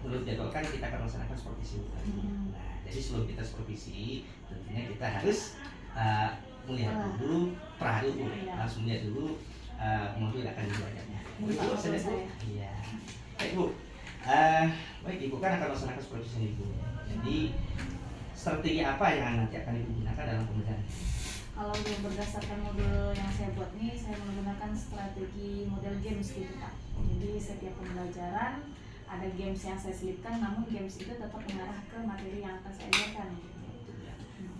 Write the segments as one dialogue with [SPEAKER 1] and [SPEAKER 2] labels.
[SPEAKER 1] menurut jadwal kan kita akan melaksanakan supervisi. Nah, jadi sebelum kita supervisi, tentunya kita harus melihat dulu dulu, langsung lihat dulu mobil akan dibelajarnya. Ibu, saya Bu. Iya. Baik Bu. Baik Ibu kan akan melaksanakan supervisi ini Bu. Jadi strategi apa yang nanti akan Ibu gunakan dalam pembelajaran?
[SPEAKER 2] Kalau berdasarkan model yang saya buat nih, saya menggunakan strategi model games gitu Pak. Jadi setiap pembelajaran ada games yang saya selipkan, namun games itu tetap mengarah ke materi yang akan saya ajarkan.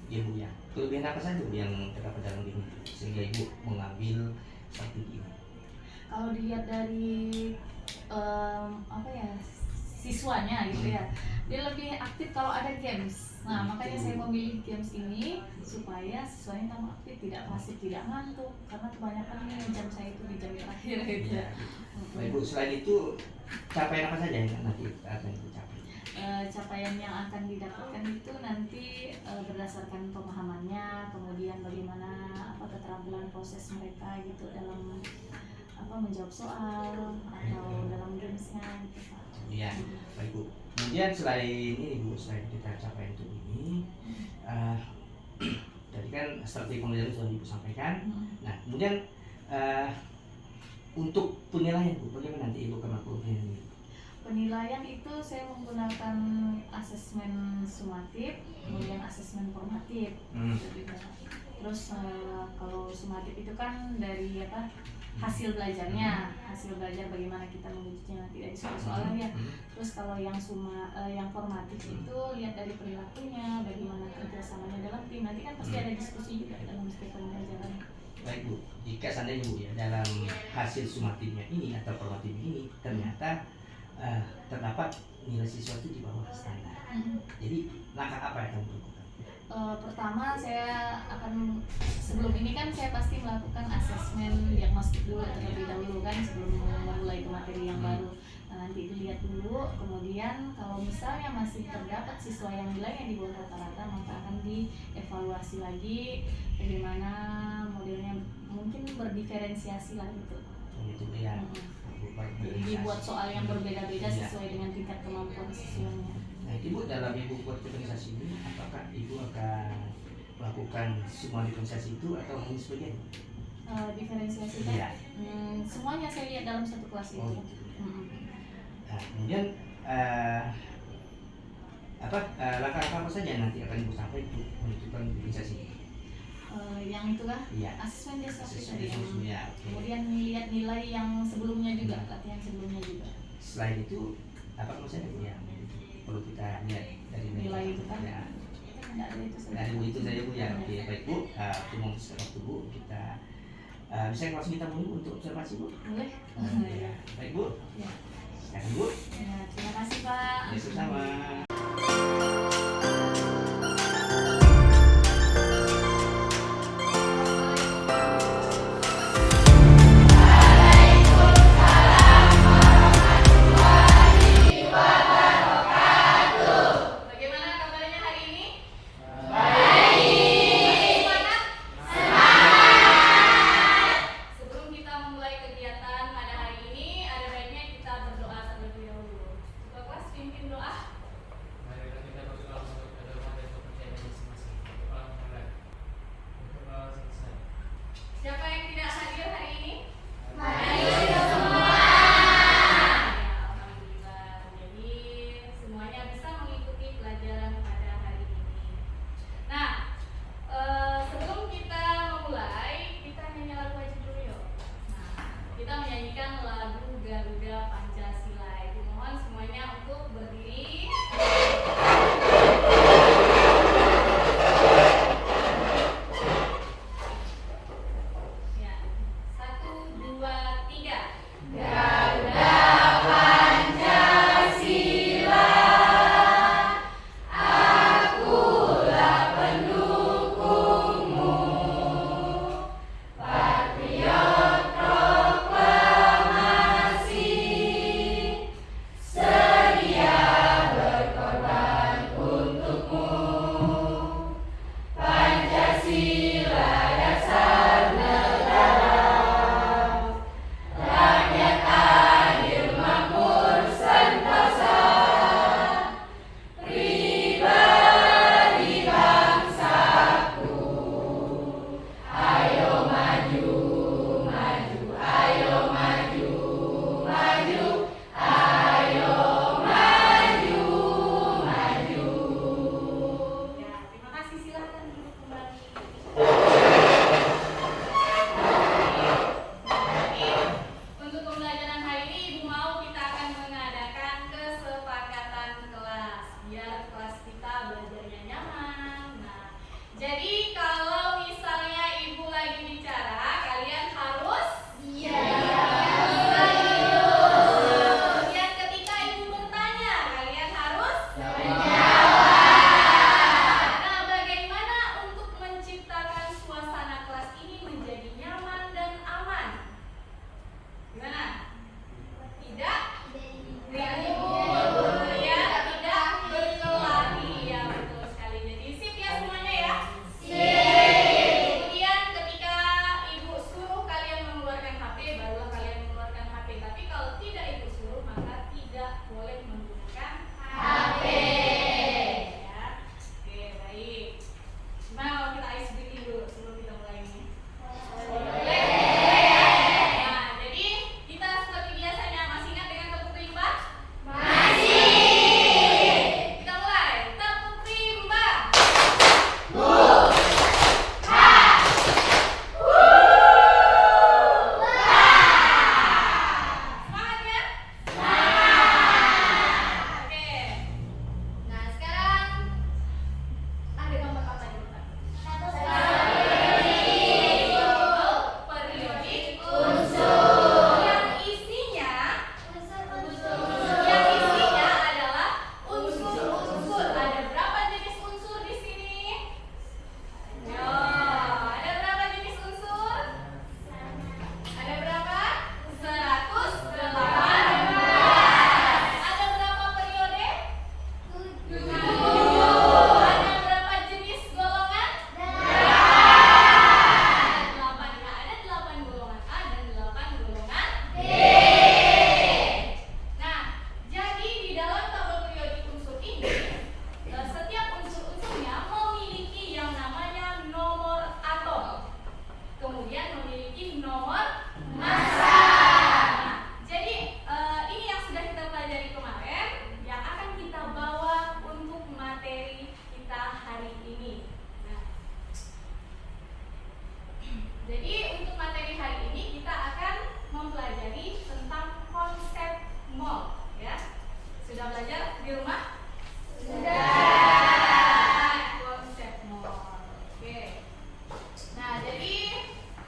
[SPEAKER 1] Iya Bu ya. Kelebihan apa saja Bu yang terdapat dalam game itu sehingga Ibu mengambil strategi ini?
[SPEAKER 2] Kalau dilihat dari siswanya gitu ya, dia lebih aktif kalau ada games. Nah makanya saya memilih games ini supaya siswanya tambah aktif, tidak pasif, tidak ngantuk, karena kebanyakan jam saya itu di jam terakhir gitu ya.
[SPEAKER 1] Baik Bu, selain itu capaian apa saja yang nanti akan Ibu capai?
[SPEAKER 2] Capaian yang akan didapatkan itu nanti berdasarkan pemahamannya, kemudian bagaimana keterampilan proses mereka gitu dalam menjawab soal atau dalam gamesnya gitu Pak.
[SPEAKER 1] Iya, baik Bu. Kemudian selain ini Bu, selain kita capai itu ini, tadi kan strategi pembelajaran sudah Ibu sampaikan. Nah, kemudian untuk penilaian Bu, bagaimana nanti Ibu akan melakukan penilaian?
[SPEAKER 2] Penilaian itu saya menggunakan asesmen sumatif, kemudian asesmen formatif. Terus kalau sumatif itu kan dari hasil belajarnya, hasil belajar bagaimana kita mengujinya nanti dari soal-soalnya. Terus kalau yang formatif itu lihat dari perilakunya, bagaimana kerjasamanya dalam tim. Nanti kan pasti ada diskusi juga dalam setiap pembelajaran.
[SPEAKER 1] Baik Bu, jika seandainya Bu ya dalam hasil sumatifnya ini atau formatif ini ternyata terdapat nilai siswa itu di bawah standar. Jadi langkah apa yang akan dilakukan?
[SPEAKER 2] Pertama saya akan, sebelum ini kan saya pasti melakukan asesmen diagnostik dulu terlebih dahulu kan sebelum memulai ke materi yang baru. Nah, nanti dilihat dulu, kemudian kalau misalnya masih terdapat siswa yang nilainya di bawah rata-rata, maka akan dievaluasi lagi bagaimana modelnya, mungkin berdiferensiasi lah gitu.
[SPEAKER 1] Gitu ya.
[SPEAKER 2] Jadi dibuat soal yang berbeda-beda sesuai dengan tingkat kemampuan siswanya.
[SPEAKER 1] Nah, Ibu dalam Ibu buat diferensiasi ini, apakah Ibu akan melakukan semua diferensiasi itu atau hanya sebagian?
[SPEAKER 2] Diferensiasi kan?
[SPEAKER 1] Iya.
[SPEAKER 2] Semuanya saya lihat dalam satu kelas itu.
[SPEAKER 1] Nah, kemudian langkah-langkah apa saja nanti akan Ibu sampai untuk menentukan diferensiasi?
[SPEAKER 2] Yang itu lah,
[SPEAKER 1] iya.
[SPEAKER 2] asesmen deskripsi tadi.
[SPEAKER 1] Ya,
[SPEAKER 2] Kemudian lihat nilai yang sebelumnya juga, latihan sebelumnya juga.
[SPEAKER 1] Selain itu, apa maksudnya yang perlu kita lihat dari
[SPEAKER 2] nilai itu kan?
[SPEAKER 1] Ya.
[SPEAKER 2] Tidak ada itu saja.
[SPEAKER 1] Dari itu saja Bu ya. Oke, baik Bu. Tunggu waktu Bu, kita bisa langsung kita mulai untuk observasi Bu.
[SPEAKER 2] Boleh.
[SPEAKER 1] Ya. Baik Bu.
[SPEAKER 2] Ya.
[SPEAKER 1] Silakan Bu.
[SPEAKER 2] Ya, terima kasih Pak.
[SPEAKER 1] Ya, sama.
[SPEAKER 2] Sebelum kita memulai kegiatan pada hari ini, ada baiknya kita berdoa terlebih dahulu. boleh menggunakan HP. Ya. Oke, baik. Gimana kalau kita ice breaking dulu sebelum kita mulai ini? Boleh. Nah, jadi kita seperti biasanya masih ingat dengan tepuk rimba? Masih. Kita mulai. Tepuk rimba. Semangat ya? Oke. Nah, sekarang ada gambar apa nih, Pak? Periodik unsur. Yang isinya adalah unsur-unsur. Ada berapa jenis unsur di sini? Yo, ada berapa jenis unsur? Ada berapa? 118. Ada berapa periode? 7. Ada berapa jenis golongan? 8. Ya, ada 8 golongan A dan 8 golongan B. Nah, jadi di dalam tabel periodik unsur ini, setiap unsur-unsurnya memiliki yang namanya nomor atom. Kemudian memiliki nomor massa. Nah, jadi ini yang sudah kita pelajari kemarin, yang akan kita bawa untuk materi kita hari ini. Nah, jadi untuk materi hari ini kita akan mempelajari tentang konsep mol, ya. Sudah belajar di rumah? Sudah. Konsep mol. Oke. Nah, jadi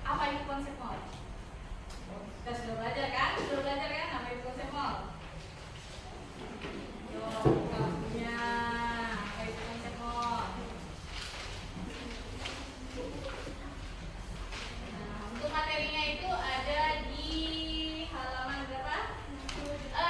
[SPEAKER 2] apa itu konsep mol? Kita sudah belajar kan? Apa itu konsep mol? Yo, bukunya. Apa itu konsep mol? Nah, untuk materinya itu ada di halaman berapa? 68.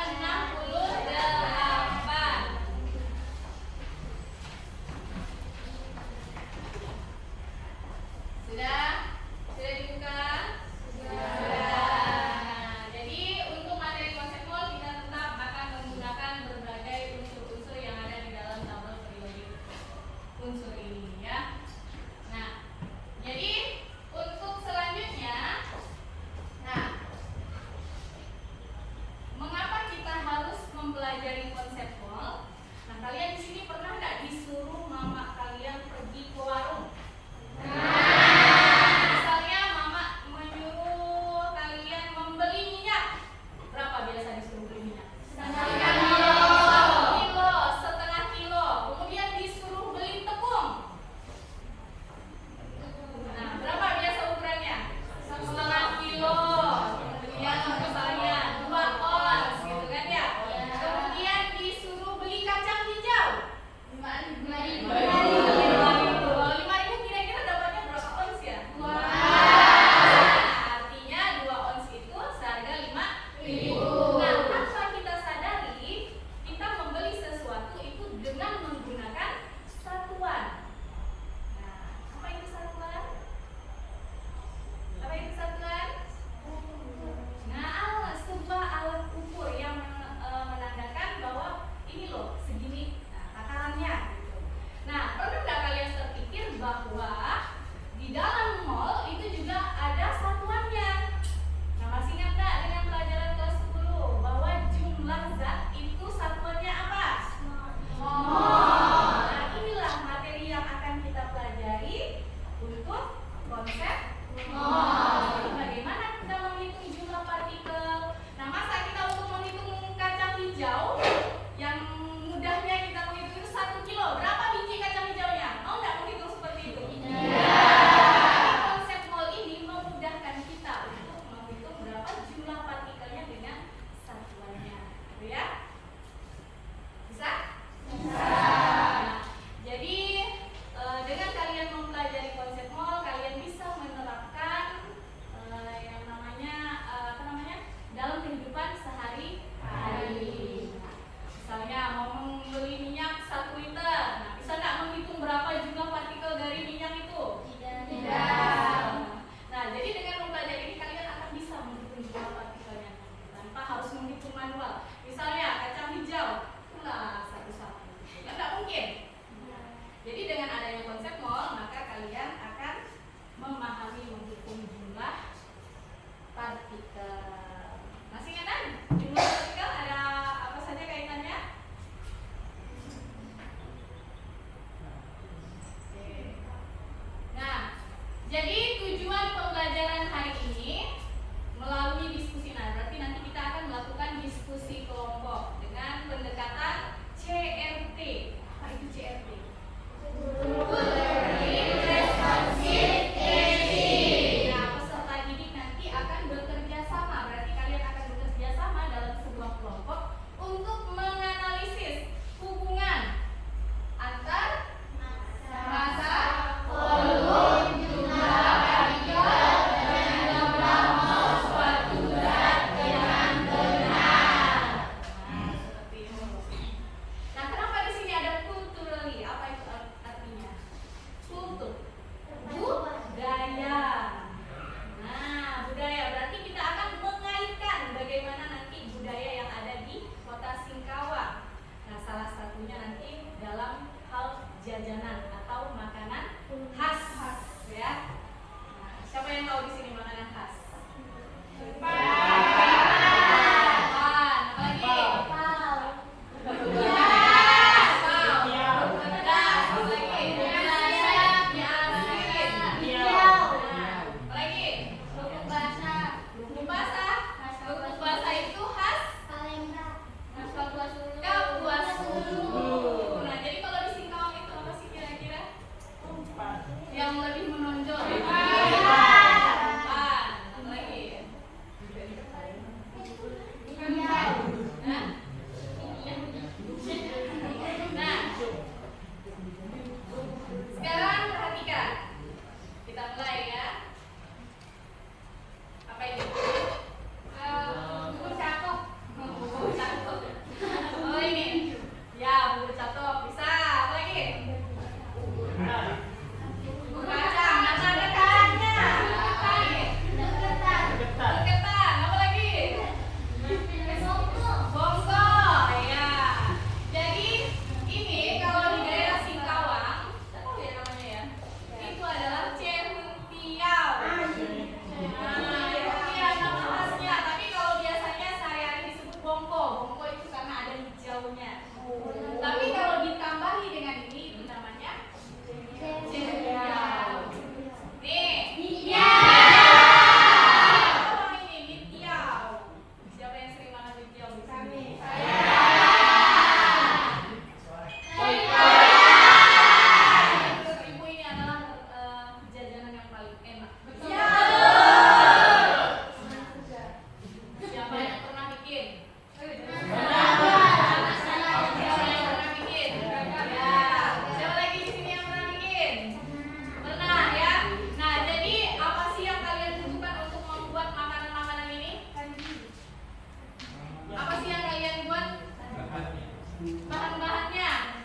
[SPEAKER 2] Bahan-bahannya.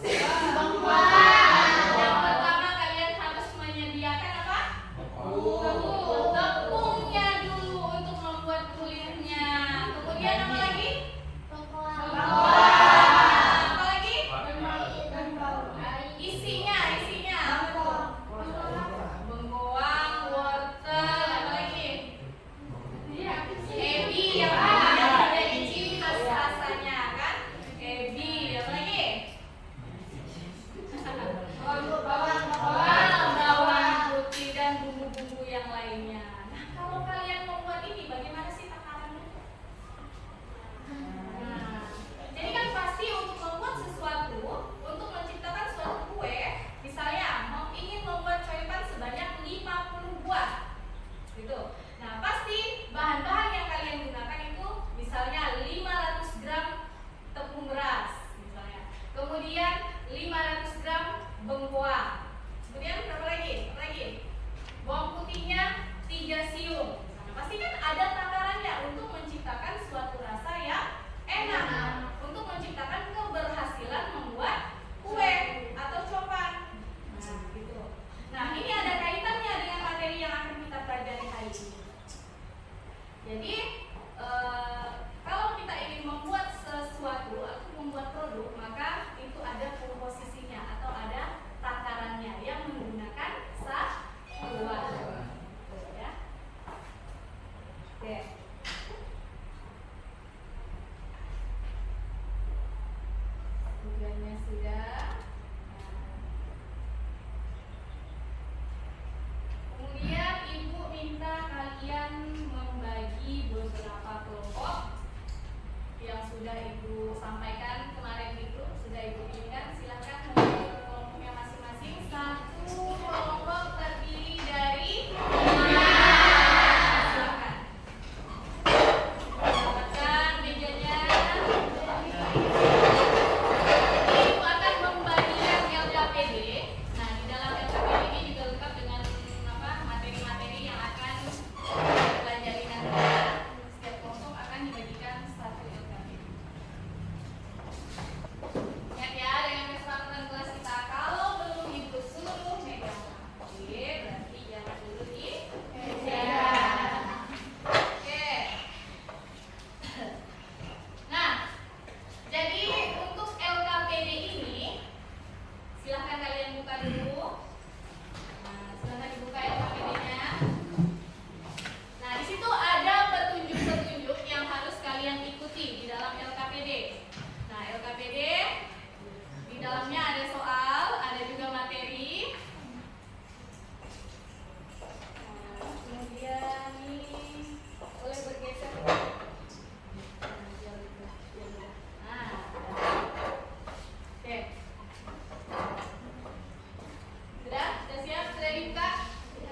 [SPEAKER 2] Yang pertama kalian harus menyediakan apa? Tepungnya dulu untuk membuat kuliahnya. Kemudian apa lagi? Apa lagi? Isinya. Bengkoang, wortel, apa lagi? Ebi yang ada ciri khas rasanya kan? Ebi, apa lagi? Bawang putih dan bumbu-bumbu yang lainnya. Nah, kalau kalian membuat ini, bagaimana sih takarannya? Nah, jadi kan pasti untuk membuat sesuatu, untuk menciptakan suatu kue, misalnya ingin membuat coipan sebanyak 50 buah, gitu. Nah, pasti bahan-bahan yang kalian gunakan itu misalnya 500 gram tepung beras, misalnya. Kemudian 500 gram bengkoang. Kemudian berapa lagi? Bawang putihnya 3 siung. Nah, pasti kan ada takarannya untuk menciptakan suatu rasa yang enak, untuk menciptakan keberhasilan membuat kue atau copan. Nah, gitu. Nah, ini ada kaitannya dengan materi yang akan kita pelajari hari ini. Jadi, kalau kita ingin membuat sesuatu atau membuat produk, maka itu ada komposisinya atau ada takarannya yang menggunakan satuan. Ya. Oke. Tujuannya sudah. Kemudian ibu minta kalian membagi beberapa kelompok yang sudah ibu sampaikan kemarin itu, sudah ibu pilihkan. Silahkan membagi kelompoknya masing-masing. Satu kelompok terdiri dari 5. Silahkan dapatkan mejanya. Ibu akan membagikan LKPD. Nah, di dalam LKPD ini juga lengkap dengan materi-materi yang akan dipelajari nanti. Setiap kelompok akan dibagikan 1 LKPD. Ingat ya, dengan kesepakatan kelas kita, kalau belum ibu suruh megang Oke, berarti jangan dulu di meja. Oke. Nah, jadi untuk LKPD ini silahkan kalian buka dulu. Nah, silahkan dibuka LKPD-nya. Nah, di situ ada petunjuk-petunjuk yang harus kalian ikuti di dalam LKPD. Nah, LKPD di dalamnya ada soal, ada juga materi. Nah, kemudian ini boleh bergeser. Nah, oke. Sudah siap? Sudah dibuka?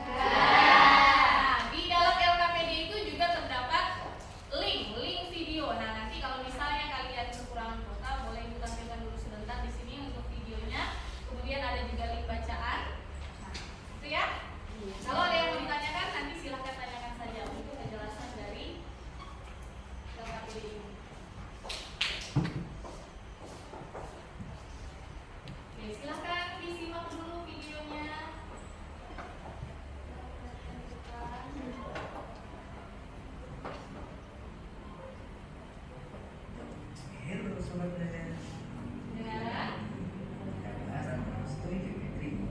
[SPEAKER 2] Nah, di dalam LKPD itu juga terdapat link video. Nah, nanti kalau misalnya kalian kekurangan kuota, boleh ditampilkan dulu sebentar di sini untuk videonya. Kemudian ada juga link bacaan. Nah, itu ya. Kalau ada yang mau ditanyakan, nanti silahkan tanyakan saja untuk kejelasan dari LKPD ini. Oke, silahkan disimak dulu videonya.
[SPEAKER 3] Halo sobat belajar.
[SPEAKER 2] Dengar?
[SPEAKER 3] Kita bahas tentang stoikiometri.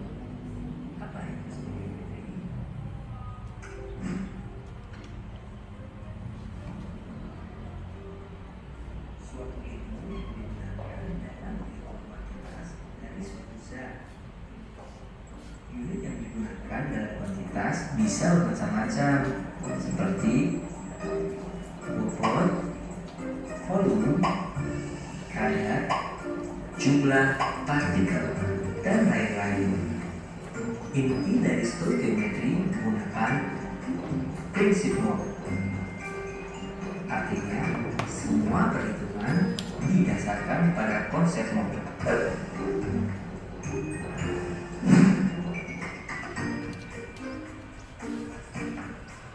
[SPEAKER 3] Apa itu stoikiometri? Suatu ilmu yang digunakan dalam kuantitas dari suatu zat. Unit yang digunakan dalam kuantitas bisa bermacam-macam, seperti bobot, volume, kadar, jumlah partikel, dan lain-lain. Inti dari stoikiometri menggunakan prinsip Moore. Artinya, semua perhitungan didasarkan pada konsep Moore.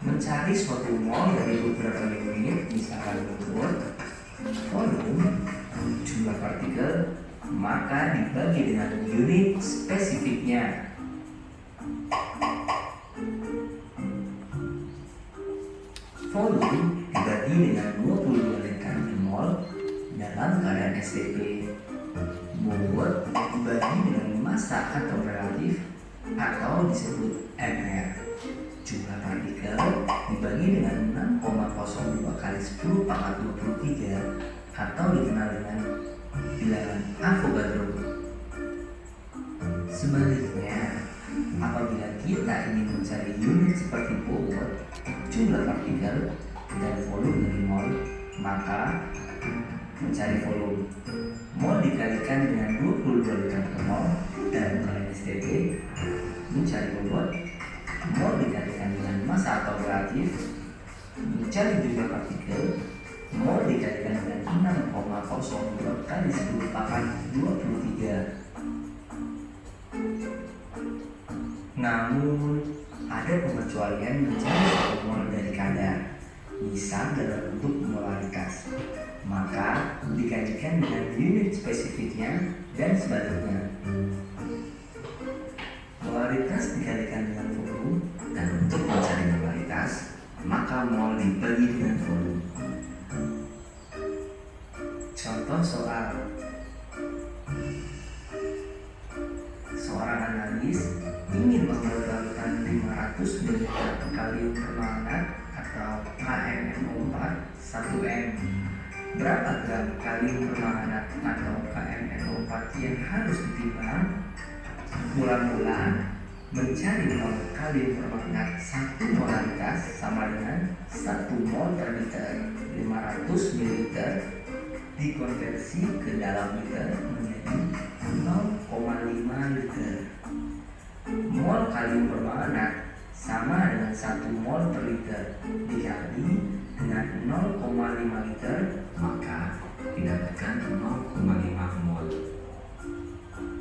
[SPEAKER 3] Mencari suatu mol dari beberapa unit, misalkan bobot, volume, jumlah partikel, partikel, maka dibagi dengan unit spesifiknya. Volume dibagi dengan 22 liter per mol dalam keadaan STP. Bobot dibagi dengan massa atau relatif atau disebut mR. Jumlah partikel dibagi dengan 6,02 kali 10 pangkat 23 atau dikenal dengan bilangan Avogadro. Sebaliknya, apabila kita ingin mencari unit seperti bobot, jumlah partikel, dan volume dari mol, maka mencari volume. Mol dikalikan dengan 22 liter per mol dalam keadaan STP. Mencari bobot, mol dikalikan dengan massa atau relatif. Mencari jumlah partikel, mol dikalikan dengan 6,02 kali 10 pangkat 23. Namun, ada pengecualian mencari satu mol dari kadar, misal dalam bentuk molaritas, maka dikaitkan dengan unit spesifiknya dan sebaliknya. Molaritas dikalikan dengan volume, dan untuk mencari molaritas, maka mol dibagi dengan volume. Contoh soal: seorang analis ingin membuat larutan 500 ml kalium permanganat atau KMNO4 1M. Berapa gram kalium permanganat atau KMNO4 yang harus ditimbang? Mula-mula mencari mol kalium permanganat 1 molaritas sama dengan 1 mol per liter. 500 ml dikonversi ke dalam liter menjadi 0,5 liter. Mol kalium permanganat sama dengan 1 mol per liter dikali dengan 0,5 liter, maka didapatkan 0,5 mol.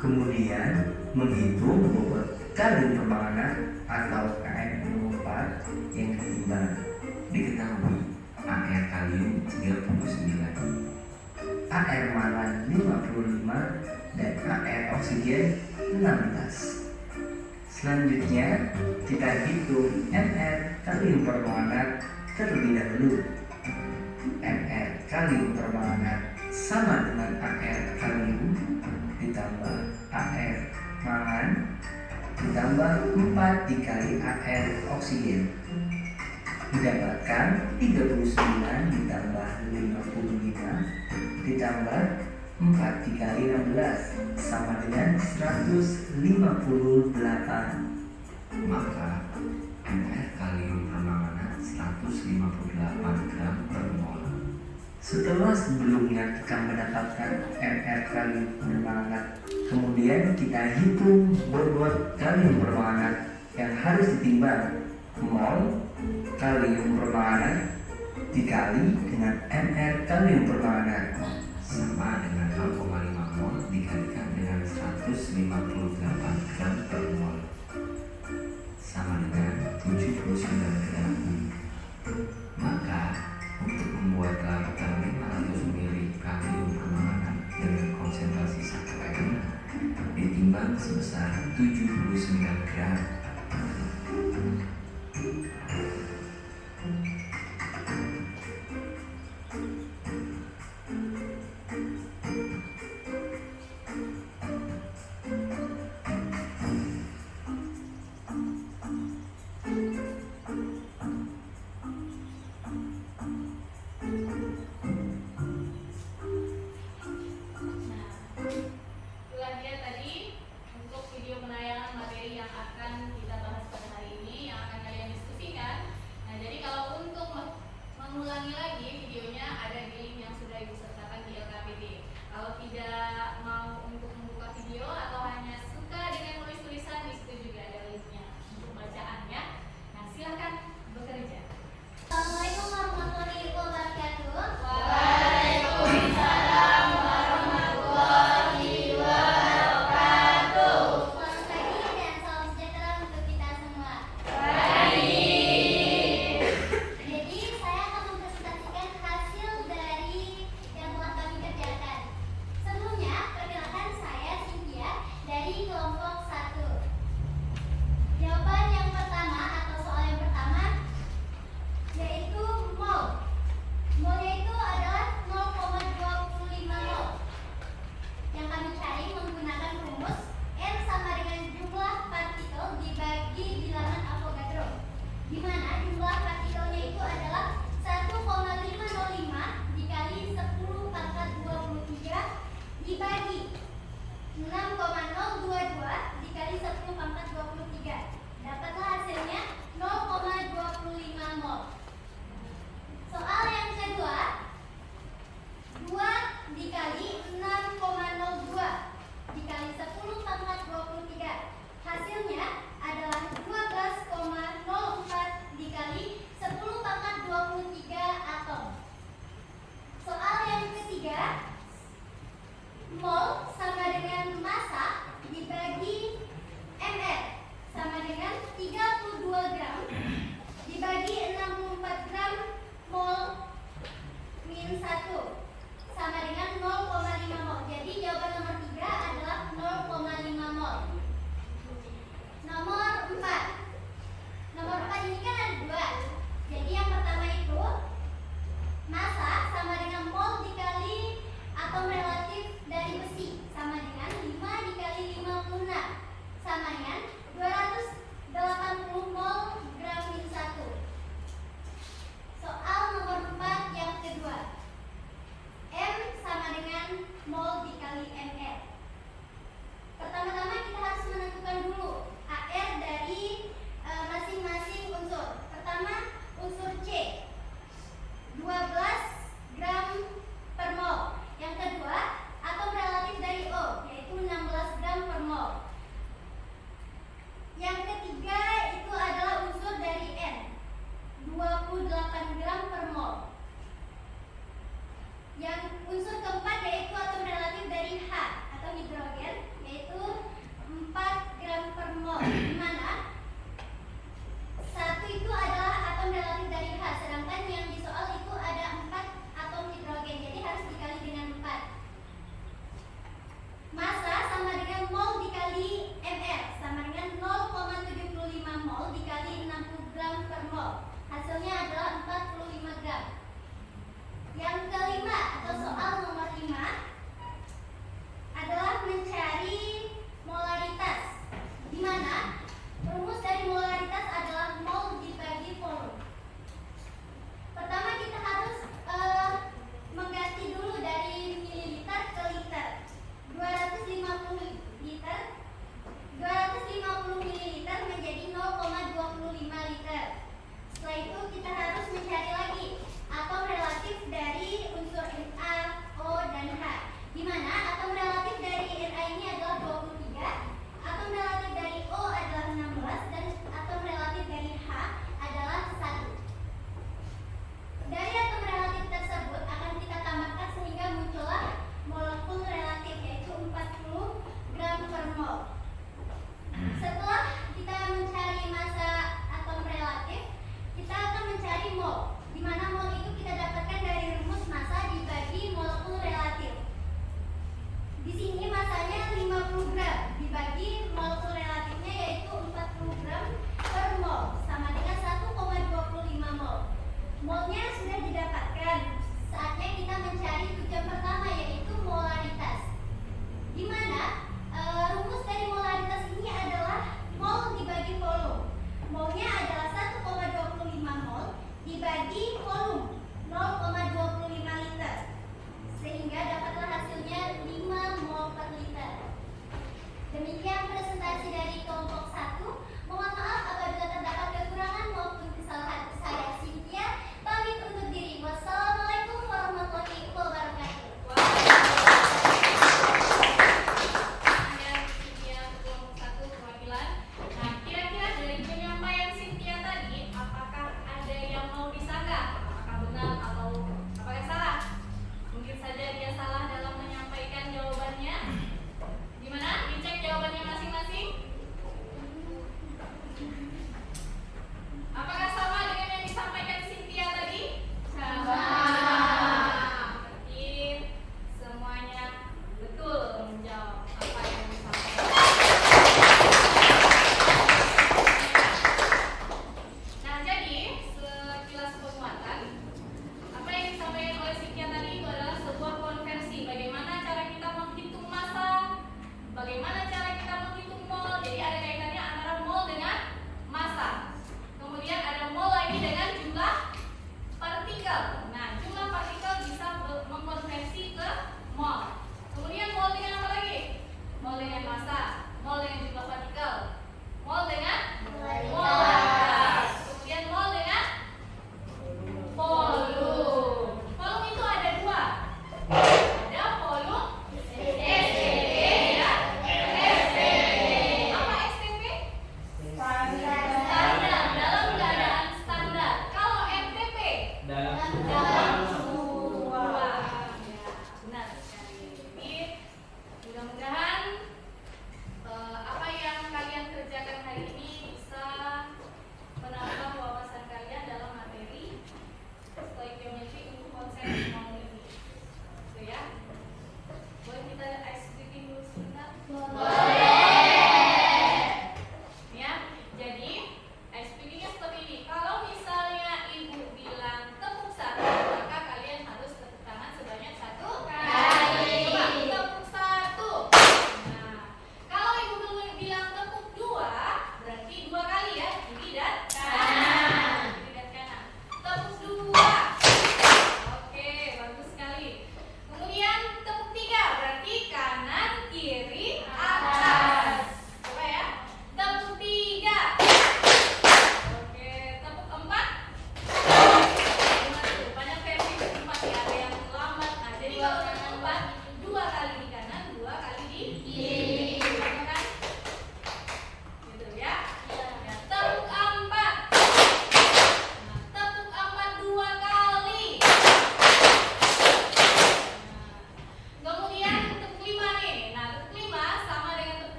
[SPEAKER 3] Kemudian menghitung bobot kalium permanganat atau KMNO4 yang ditimbang. Diketahui AR kalium 39, AR mangan 55, dan AR oksigen 16. Selanjutnya, kita hitung MR kalium permanganat terlebih dahulu. MR kalium permanganat sama dengan AR kalium ditambah AR mangan ditambah 4 dikali AR oksigen. Didapatkan 39 ditambah 55 ditambah 4 dikali 16 sama dengan 158. Maka MR kalium permanganat 158 gram per mol. Setelah sebelumnya kita mendapatkan MR kalium permanganat, kemudian kita hitung bobot kalium permanganat yang harus ditimbang. Mol kalium permanganat dikali dengan MR kalium permanganat sama dengan 0,5 mol dikalikan dengan 158 gram per mol sama dengan 79 gram. Maka untuk membuat larutan 500 ml kalium permanganat dengan konsentrasi 1 m ditimbang sebesar 79 gram.
[SPEAKER 2] Itulah dia tadi untuk video penayangan materi yang akan kita bahas pada hari ini, yang akan
[SPEAKER 4] mol sama dengan massa dibagi ml sama dengan 32 gram dibagi 64 gram mol min 1 sama dengan 0,5 mol. Jadi jawaban nomor 3 adalah 0,5 mol. Nomor 4. Nomor 4 ini kan ada 2. Jadi yang pertama itu massa sama dengan mol dikali atom relatif dari besi sama dengan 5 dikali 56 sama dengan 280 mol gram min 1. Soal nomor 4 yang kedua. M sama dengan mol dikali ml. Pertama-tama kita harus menentukan dulu AR dari masing-masing unsur. Pertama unsur C 12 gram per mol. Yang kedua atom relatif dari O yaitu 16 gram per mol. Yang ketiga itu adalah unsur dari N 28 gram per mol. Yang unsur keempat yaitu atom relatif dari H atau hidrogen yaitu 4 gram per mol, di mana satu itu adalah atom relatif dari H, sedangkan yang di soal itu ada 4 atom hidrogen, jadi harus dikali dengan 4. Massa sama dengan mol dikali ml sama dengan 0,75 mol dikali 60 gram per mol. Hasilnya adalah 45 gram. Yang kelima atau soal nomor 5 adalah mencari molaritas, di mana rumus dari molaritas adalah mol dibagi volume. Pertama kita harus mengganti dulu dari mililiter ke liter. 250 mililiter menjadi 0,25 liter. Setelah itu kita harus mencari lagi atom relatif dari unsur Na, O, dan H, di mana atom relatif dari Na ini adalah 23, atom relatif dari O adalah 16, dan atom relatif dari H adalah 1. Dari atom relatif tersebut akan kita tambahkan sehingga muncullah molekul relatif yaitu 40 gram per mol. Setelah kita mencari massa atom relatif, kita akan mencari mol, di mana mol itu kita dapatkan dari rumus massa dibagi molekul relatif. Di sini massanya 50 gram dibagi molekul relatifnya yaitu 40 gram per mol sama dengan 1,25 mol. Molnya sudah didapatkan. Saatnya kita mencari tujuan pertama yaitu molaritas. Di mana rumus dari molaritas ini adalah mol dibagi volume. Molnya adalah 1,25 mol dibagi volume 0,25 liter, sehingga dapatlah hasilnya 5 mol per liter. Demikian presentasi dari kelompok 1. Mohon maaf apabila terdapat kekurangan maupun kesalahan. Saya Cynthia pamit undur diri. Wassalamualaikum warahmatullahi wabarakatuh.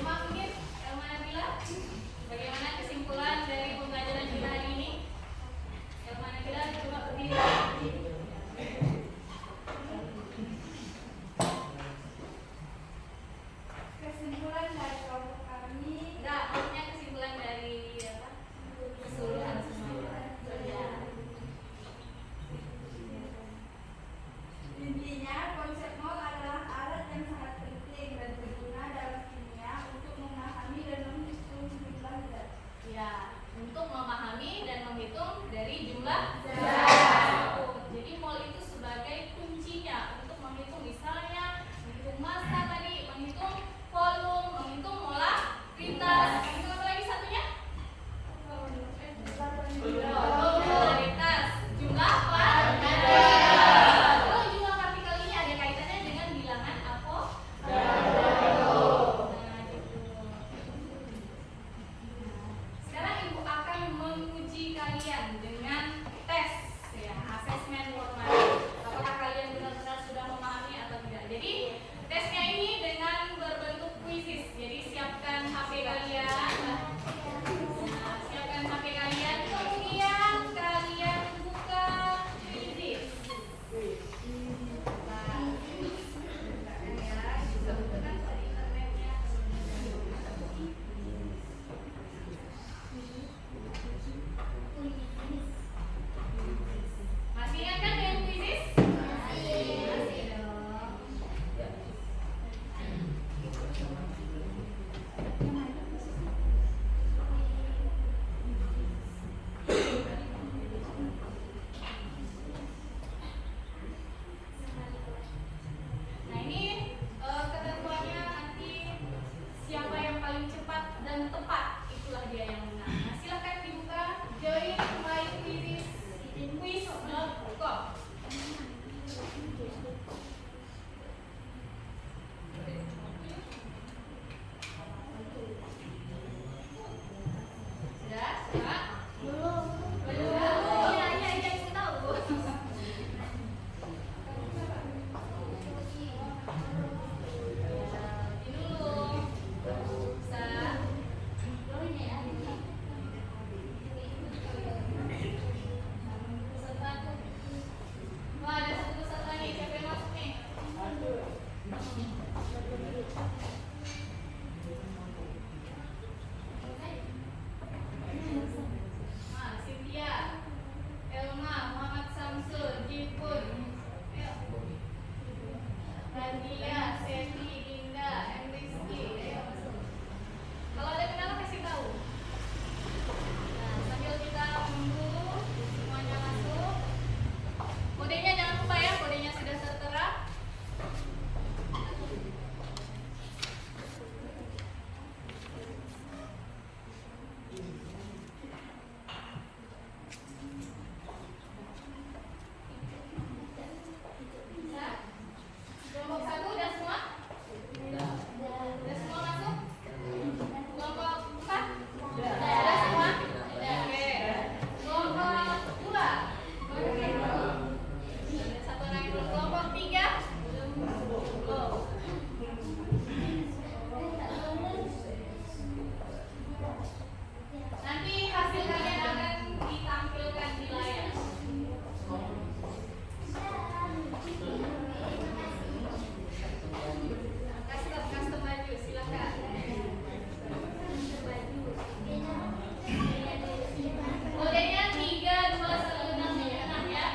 [SPEAKER 2] Elma mungkin, Elma Nabila, bagaimana kesimpulan dari pembelajaran kita hari ini? Elma Nabila, coba berdiri.
[SPEAKER 4] Kesimpulan dari kelompok kami.
[SPEAKER 2] Enggak, maksudnya kesimpulan dari apa? Keseluruhan semua.
[SPEAKER 4] Intinya, konsep mol adalah alat yang sangat penting dan berguna dalam kimia untuk memahami dan menghitung jumlah zat.
[SPEAKER 2] Ya, untuk memahami dan menghitung dari jumlah zat. Jadi mol itu sebagai kuncinya untuk menghitung, misalnya menghitung massa tadi, menghitung volume, menghitung molaritas, menghitung apa lagi satunya? Molaritas, jumlah partikel. Kalau jumlah partikel ini ada kaitannya dengan bilangan Avogadro. Nah, gitu. Sekarang ibu akan menguji kalian dengan tes, ya, asesmen formatif. Apakah kalian benar-benar sudah memahami atau tidak? Jadi tesnya ini dengan berbentuk kuisis. Jadi siapkan HP kalian. Nah, siapkan HP kalian. Kemudian kalian buka kuisis. Nah, bukakan ya. Bisa bukakan dari internetnya. Masih ingat kan dengan kuisis? Masih dong. Nah ini ketentuannya nanti siapa yang paling cepat dan tepat itulah dia yang menang. Nah silahkan dibuka join my quiz.com. Sudah? Sudah? Belum. Iya, aku tahu. Ini dulu. Bisa. Wah, ada satu peserta lagi. Siapa yang masuk nih? Cynthia, Elma, Muhammad Samsul, Jipun, Nadia, Sandy, Dinda, Rizky. Ayo masuk. Kalau ada kendala kasih tahu. Nah, sambil kita menunggu semuanya masuk. Kodenya jangan lupa ya, kodenya sudah tertera. Nah, kelompok 1 udah semua? Udah semua masuk? Kelompok 4? Udah semua? Oke. Kelompok 2? Ada satu lagi belum. Kelompok 3? Belum. Nanti hasil kalian akan ditampilkan di layar. Custom baju, silakan. Kodenya 3216 ya.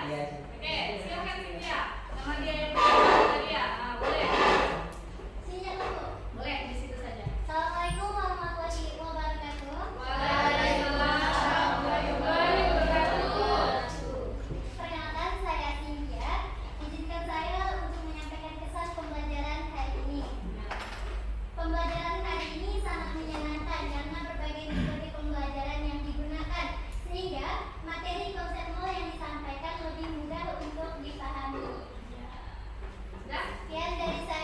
[SPEAKER 3] Iya.
[SPEAKER 2] Oke, silakan Cynthia. Nama dia yang pertama dia. Nah, boleh.
[SPEAKER 4] Sinyal dulu.
[SPEAKER 2] Boleh di situ saja.
[SPEAKER 4] Assalamualaikum warahmatullahi wabarakatuh.
[SPEAKER 2] Waalaikumsalam warahmatullahi wabarakatuh.
[SPEAKER 4] Perkenalkan, saya Cynthia. Izinkan saya untuk menyampaikan kesan pembelajaran hari ini. Pembelajaran hari ini sangat menyenangkan karena berbagai metode pembelajaran yang digunakan, sehingga materi konsep mall yang disampaikan lebih mudah untuk dipahami.
[SPEAKER 2] Sudah?
[SPEAKER 4] Sekian dari saya.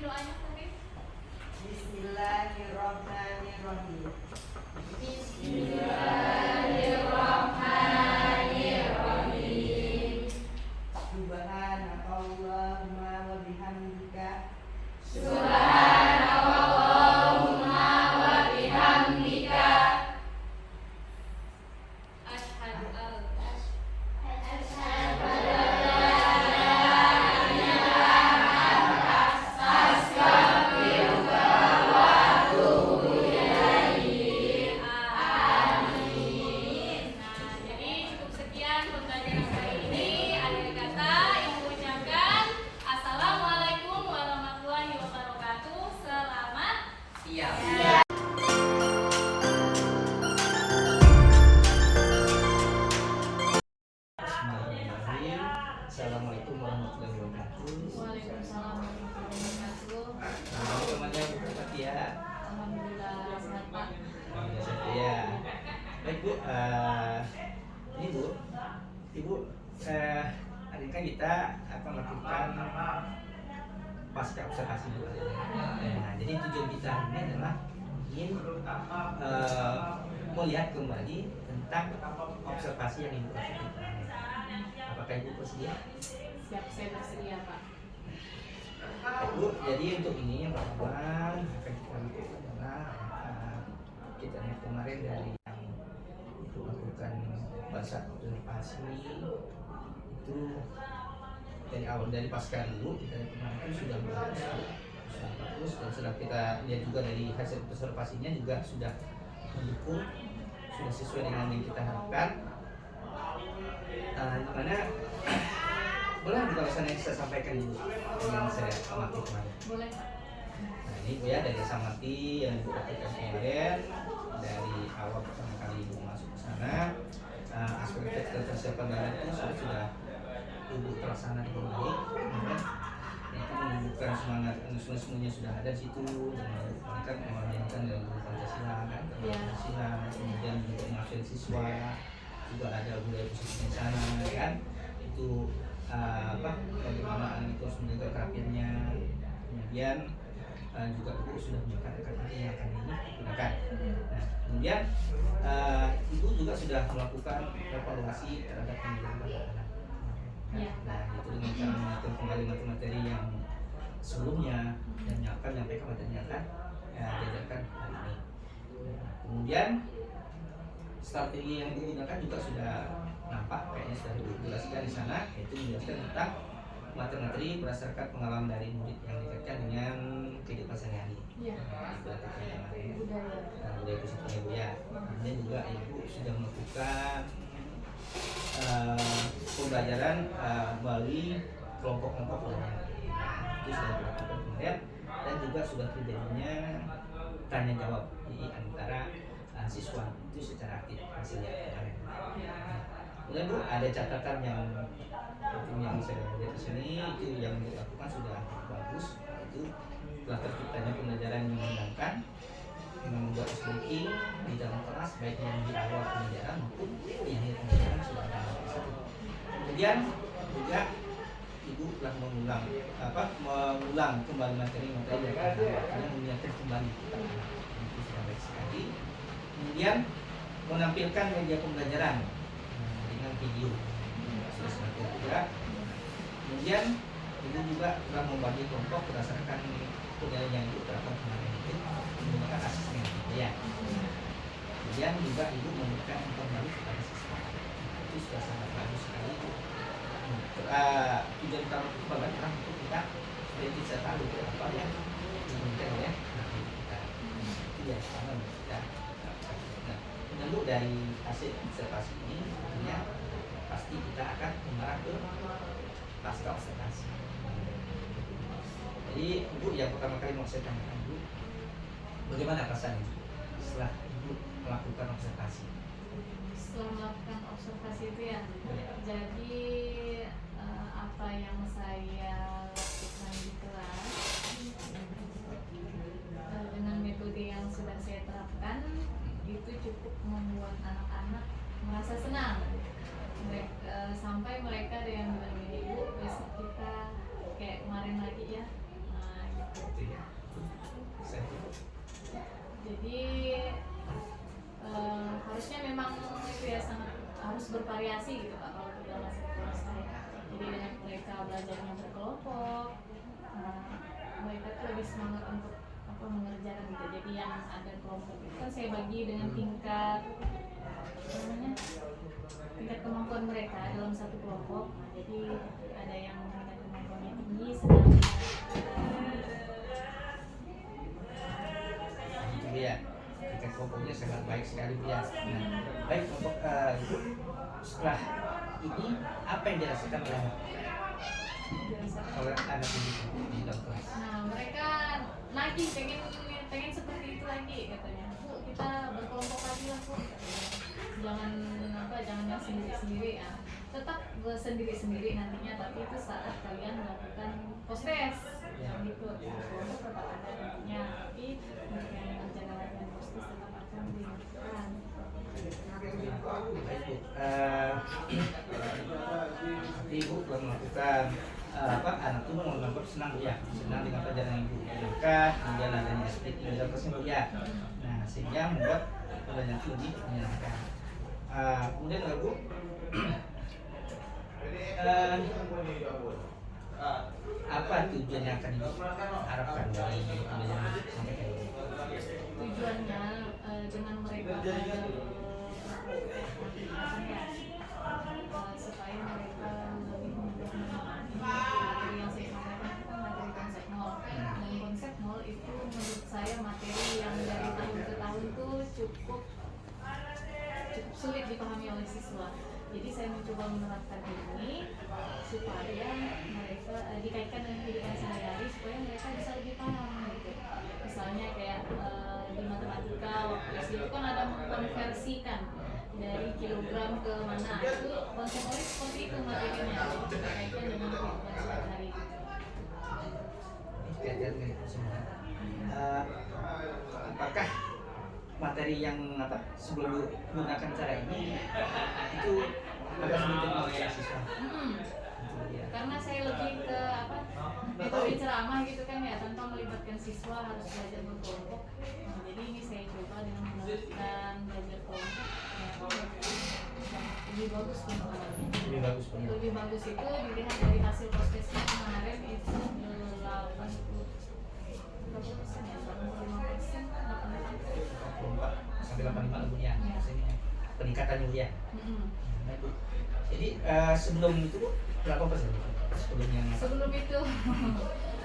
[SPEAKER 2] doanya tadi?
[SPEAKER 5] Bismillahirrahmanirrahim.
[SPEAKER 2] Bismillahirrahmanirrahim.
[SPEAKER 5] Subhanakallahumma wa bihamdika.
[SPEAKER 2] Subhanallahumma wa bihamdika. Asyhadu an jadi cukup sekian pembelajaran kali ini. Akhir kata yang mengucapkan Assalamualaikum warahmatullahi wabarakatuh. Selamat siang.
[SPEAKER 1] Bismillahirrahmanirrahim. Assalamualaikum warahmatullahi wabarakatuh.
[SPEAKER 2] Waalaikumsalam warahmatullahi wabarakatuh.
[SPEAKER 1] Namanya Bu Fatia.
[SPEAKER 2] Alhamdulillah sehat Pak.
[SPEAKER 1] Alhamdulillah sehat ya. Baik Bu, ini Bu, Ibu, hari ini kan kita akan melakukan pasca observasi Bu. Nah, jadi tujuan kita hari ini adalah ingin melihat kembali tentang observasi yang Ibu lakukan. Apakah Ibu bersedia?
[SPEAKER 2] Siap, saya bersedia Pak.
[SPEAKER 1] Bu, jadi untuk ini yang pertama akan kita lakukan adalah kita lihat kemarin dari yang itu melakukan bahasa observasi itu dari awal dari pasca dulu kita lihat kemarin itu sudah bagus dan sudah kita lihat juga dari hasil observasinya juga sudah mendukung, sudah sesuai dengan yang kita harapkan. Dimana boleh kalau saya sampaikan dulu yang saya amati kemarin.
[SPEAKER 2] Boleh Pak.
[SPEAKER 1] Nah ini Bu ya, dari amati yang Ibu lakukan kemarin dari awal pertama kali Ibu masuk ke sana, aspek ketersiapan dalam itu sudah Ibu terlaksana dengan baik, ya. Itu menunjukkan semangat semuanya sudah ada di situ, dan mereka mengajarkan dalam Pancasila kan, Pancasila, kemudian juga mengasuh siswa, juga ada budaya positif di sana kan, itu bagaimana itu harus menjaga kerapiannya, kemudian juga Ibu sudah menyiapkan KTP yang akan digunakan. Nah, kemudian Ibu juga sudah melakukan evaluasi terhadap pembelajaran anak. Nah, itu dengan cara mengatur kembali materi yang sebelumnya dan menyampaikan materi yang akan diajarkan hari ini. Kemudian strategi yang digunakan juga sudah nampak, kayaknya sudah dijelaskan di sana, yaitu menjelaskan tentang materi-materi berdasarkan pengalaman dari murid yang dikaitkan dengan kehidupan sehari-hari. Budaya positif Ibu ya. Kemudian juga Ibu sudah melakukan pembelajaran melalui kelompok-kelompok belajar. Itu sudah dilakukan kemarin dan juga sudah terjadinya tanya jawab di antara siswa itu secara aktif hasilnya kemarin. Kemudian Bu, ada catatan yang saya lihat di sini itu yang dilakukan sudah bagus, itu telah terciptanya pembelajaran yang menyenangkan, yang membuat speaking di dalam kelas baik yang di awal pembelajaran maupun di akhir pembelajaran sudah ada satu. Kemudian juga Ibu telah mengulang kembali materi-materi yang mengingatkan kembali itu sudah baik sekali. Kemudian menampilkan media pembelajaran dengan video sudah semakin juga. Kemudian Ibu juga telah membagi kelompok berdasarkan penilaian yang Ibu terapkan kemarin itu menggunakan asesmen ya. Kemudian juga Ibu memberikan informasi kepada siswa, itu sudah sangat bagus sekali. Tujuan utama pembelajaran untuk kita supaya bisa tahu apa yang diinginkan oleh kita. Itu yang pertama kita. Tentu dari hasil observasi ini tentunya pasti kita akan mengarah ke pasca observasi. Jadi Ibu yang pertama kali mau saya tanyakan Ibu, bagaimana perasaan Ibu setelah Ibu melakukan observasi?
[SPEAKER 2] Setelah melakukan observasi itu ya, jadi apa yang saya lakukan di kelas dengan metode yang sudah saya terapkan itu cukup membuat anak-anak merasa senang. Sampai mereka ada yang bilang gini, Bu, besok kita kayak kemarin lagi ya, gitu. bervariasi gitu Pak kalau kita masuk kelas saya. Jadi dengan mereka belajarnya berkelompok, mereka tuh lebih semangat untuk mengerjakan gitu. Jadi yang ada kelompok itu kan saya bagi dengan tingkat tingkat kemampuan mereka dalam satu kelompok. Nah, jadi ada yang tingkat kemampuannya tinggi, sedang
[SPEAKER 1] ya, tingkat kelompoknya sangat baik sekali ya. Nah, baik untuk Ibu, setelah ini apa yang dirasakan oleh anak ini di dalam kelas?
[SPEAKER 2] Nah, mereka lagi pengen seperti itu lagi katanya. Bu, kita berkelompok lagi lah Bu. Jangan yang sendiri-sendiri ya. Tetap sendiri-sendiri nantinya, tapi itu saat kalian melakukan post-test. Gitu. Kelompok tetap ada nantinya, tapi untuk yang mengerjakan latihan post-test tetap akan dilakukan.
[SPEAKER 1] Baik Bu, Ibu telah melakukan anak itu menganggap senang Bu ya, senang dengan pelajaran Ibu. Maka kemudian adanya SPT dalam kelasnya Bu ya. Nah, sehingga membuat pelajaran itu lebih menyenangkan. Kemudian Bu, apa tujuan yang akan Ibu harapkan dari pelajaran sampai ke ini?
[SPEAKER 2] Tujuannya dengan mereka belajar supaya mereka lebih memahami materi yang saya sampaikan itu kan materi konsep mall. Dan konsep mall itu menurut saya materi yang dari tahun ke tahun tuh cukup sulit dipahami oleh siswa. Jadi saya mencoba menerapkan ini supaya mereka dikaitkan dengan kehidupan sehari-hari supaya mereka bisa lebih paham gitu. Misalnya kayak di matematika waktu SD itu kan ada mengkonversikan dari kilogram ke mana, itu konsepnya seperti itu materinya, jadi dikaitkan dengan kehidupan sehari-hari.
[SPEAKER 1] Dikaitkan dengan semua. Apakah materi yang sebelum menggunakan cara ini itu agak sulit oleh siswa?
[SPEAKER 2] Karena saya lebih ke metode ceramah gitu kan ya, tanpa melibatkan siswa harus belajar berkelompok. Nah, jadi ini saya coba dengan melakukan belajar kelompok ya, lebih bagus penularannya. Lebih bagus itu dilihat dari hasil proses kemarin itu 85% ya, 85%,
[SPEAKER 1] 84 sampai 85 Bu ya, maksudnya peningkatannya Bu ya. Nah, Bu. Jadi sebelum itu Bu, berapa persen
[SPEAKER 2] sebelum itu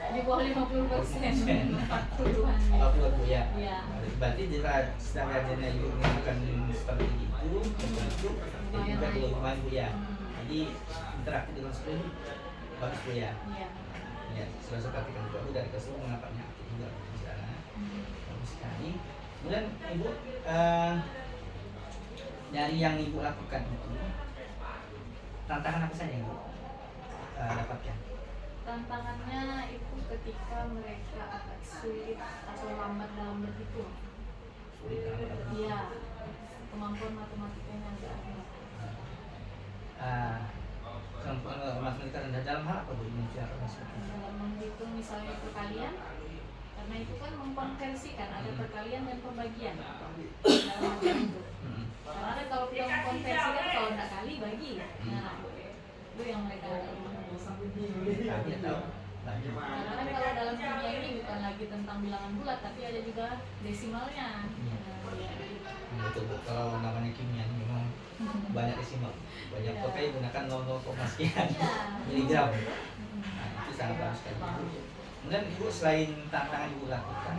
[SPEAKER 2] di bawah 50%, 40-an.
[SPEAKER 1] 40 Bu ya.
[SPEAKER 2] Iya.
[SPEAKER 1] Berarti jika standarnya Ibu menggunakan seperti itu juga belum lumayan Bu ya. Jadi interaktif dengan sekolah bagus Bu ya.
[SPEAKER 2] Iya.
[SPEAKER 1] Ya, sudah saya perhatikan juga Bu dari kelas mengapanya aktif juga di sana. Bagus sekali. Kemudian Ibu dari yang Ibu lakukan itu tantangan apa saja yang Ibu dapatkan?
[SPEAKER 2] Tantangannya itu ketika mereka agak sulit atau lambat dalam berhitung.
[SPEAKER 1] Sulit dalam berhitung.
[SPEAKER 2] Iya, kemampuan matematikanya agak lambat.
[SPEAKER 1] Kemampuan matematika rendah dalam hal apa Bu?
[SPEAKER 2] Dalam menghitung misalnya perkalian, karena itu kan mengkonversikan, ada perkalian dan pembagian dalam materi itu. Karena kalau kita mengkonversikan, kalau tidak kali bagi, nah itu yang mereka
[SPEAKER 1] Kami tahu.
[SPEAKER 2] karena kan kalau dalam kimia ini bukan lagi tentang bilangan bulat, tapi ada juga desimalnya.
[SPEAKER 1] Betul Bu, kalau namanya kimia ini memang banyak desimal, banyak pakai gunakan 0,0 sekian miligram. Nah, itu sangat bagus sekali. Kemudian Ibu selain tantangan Ibu lakukan,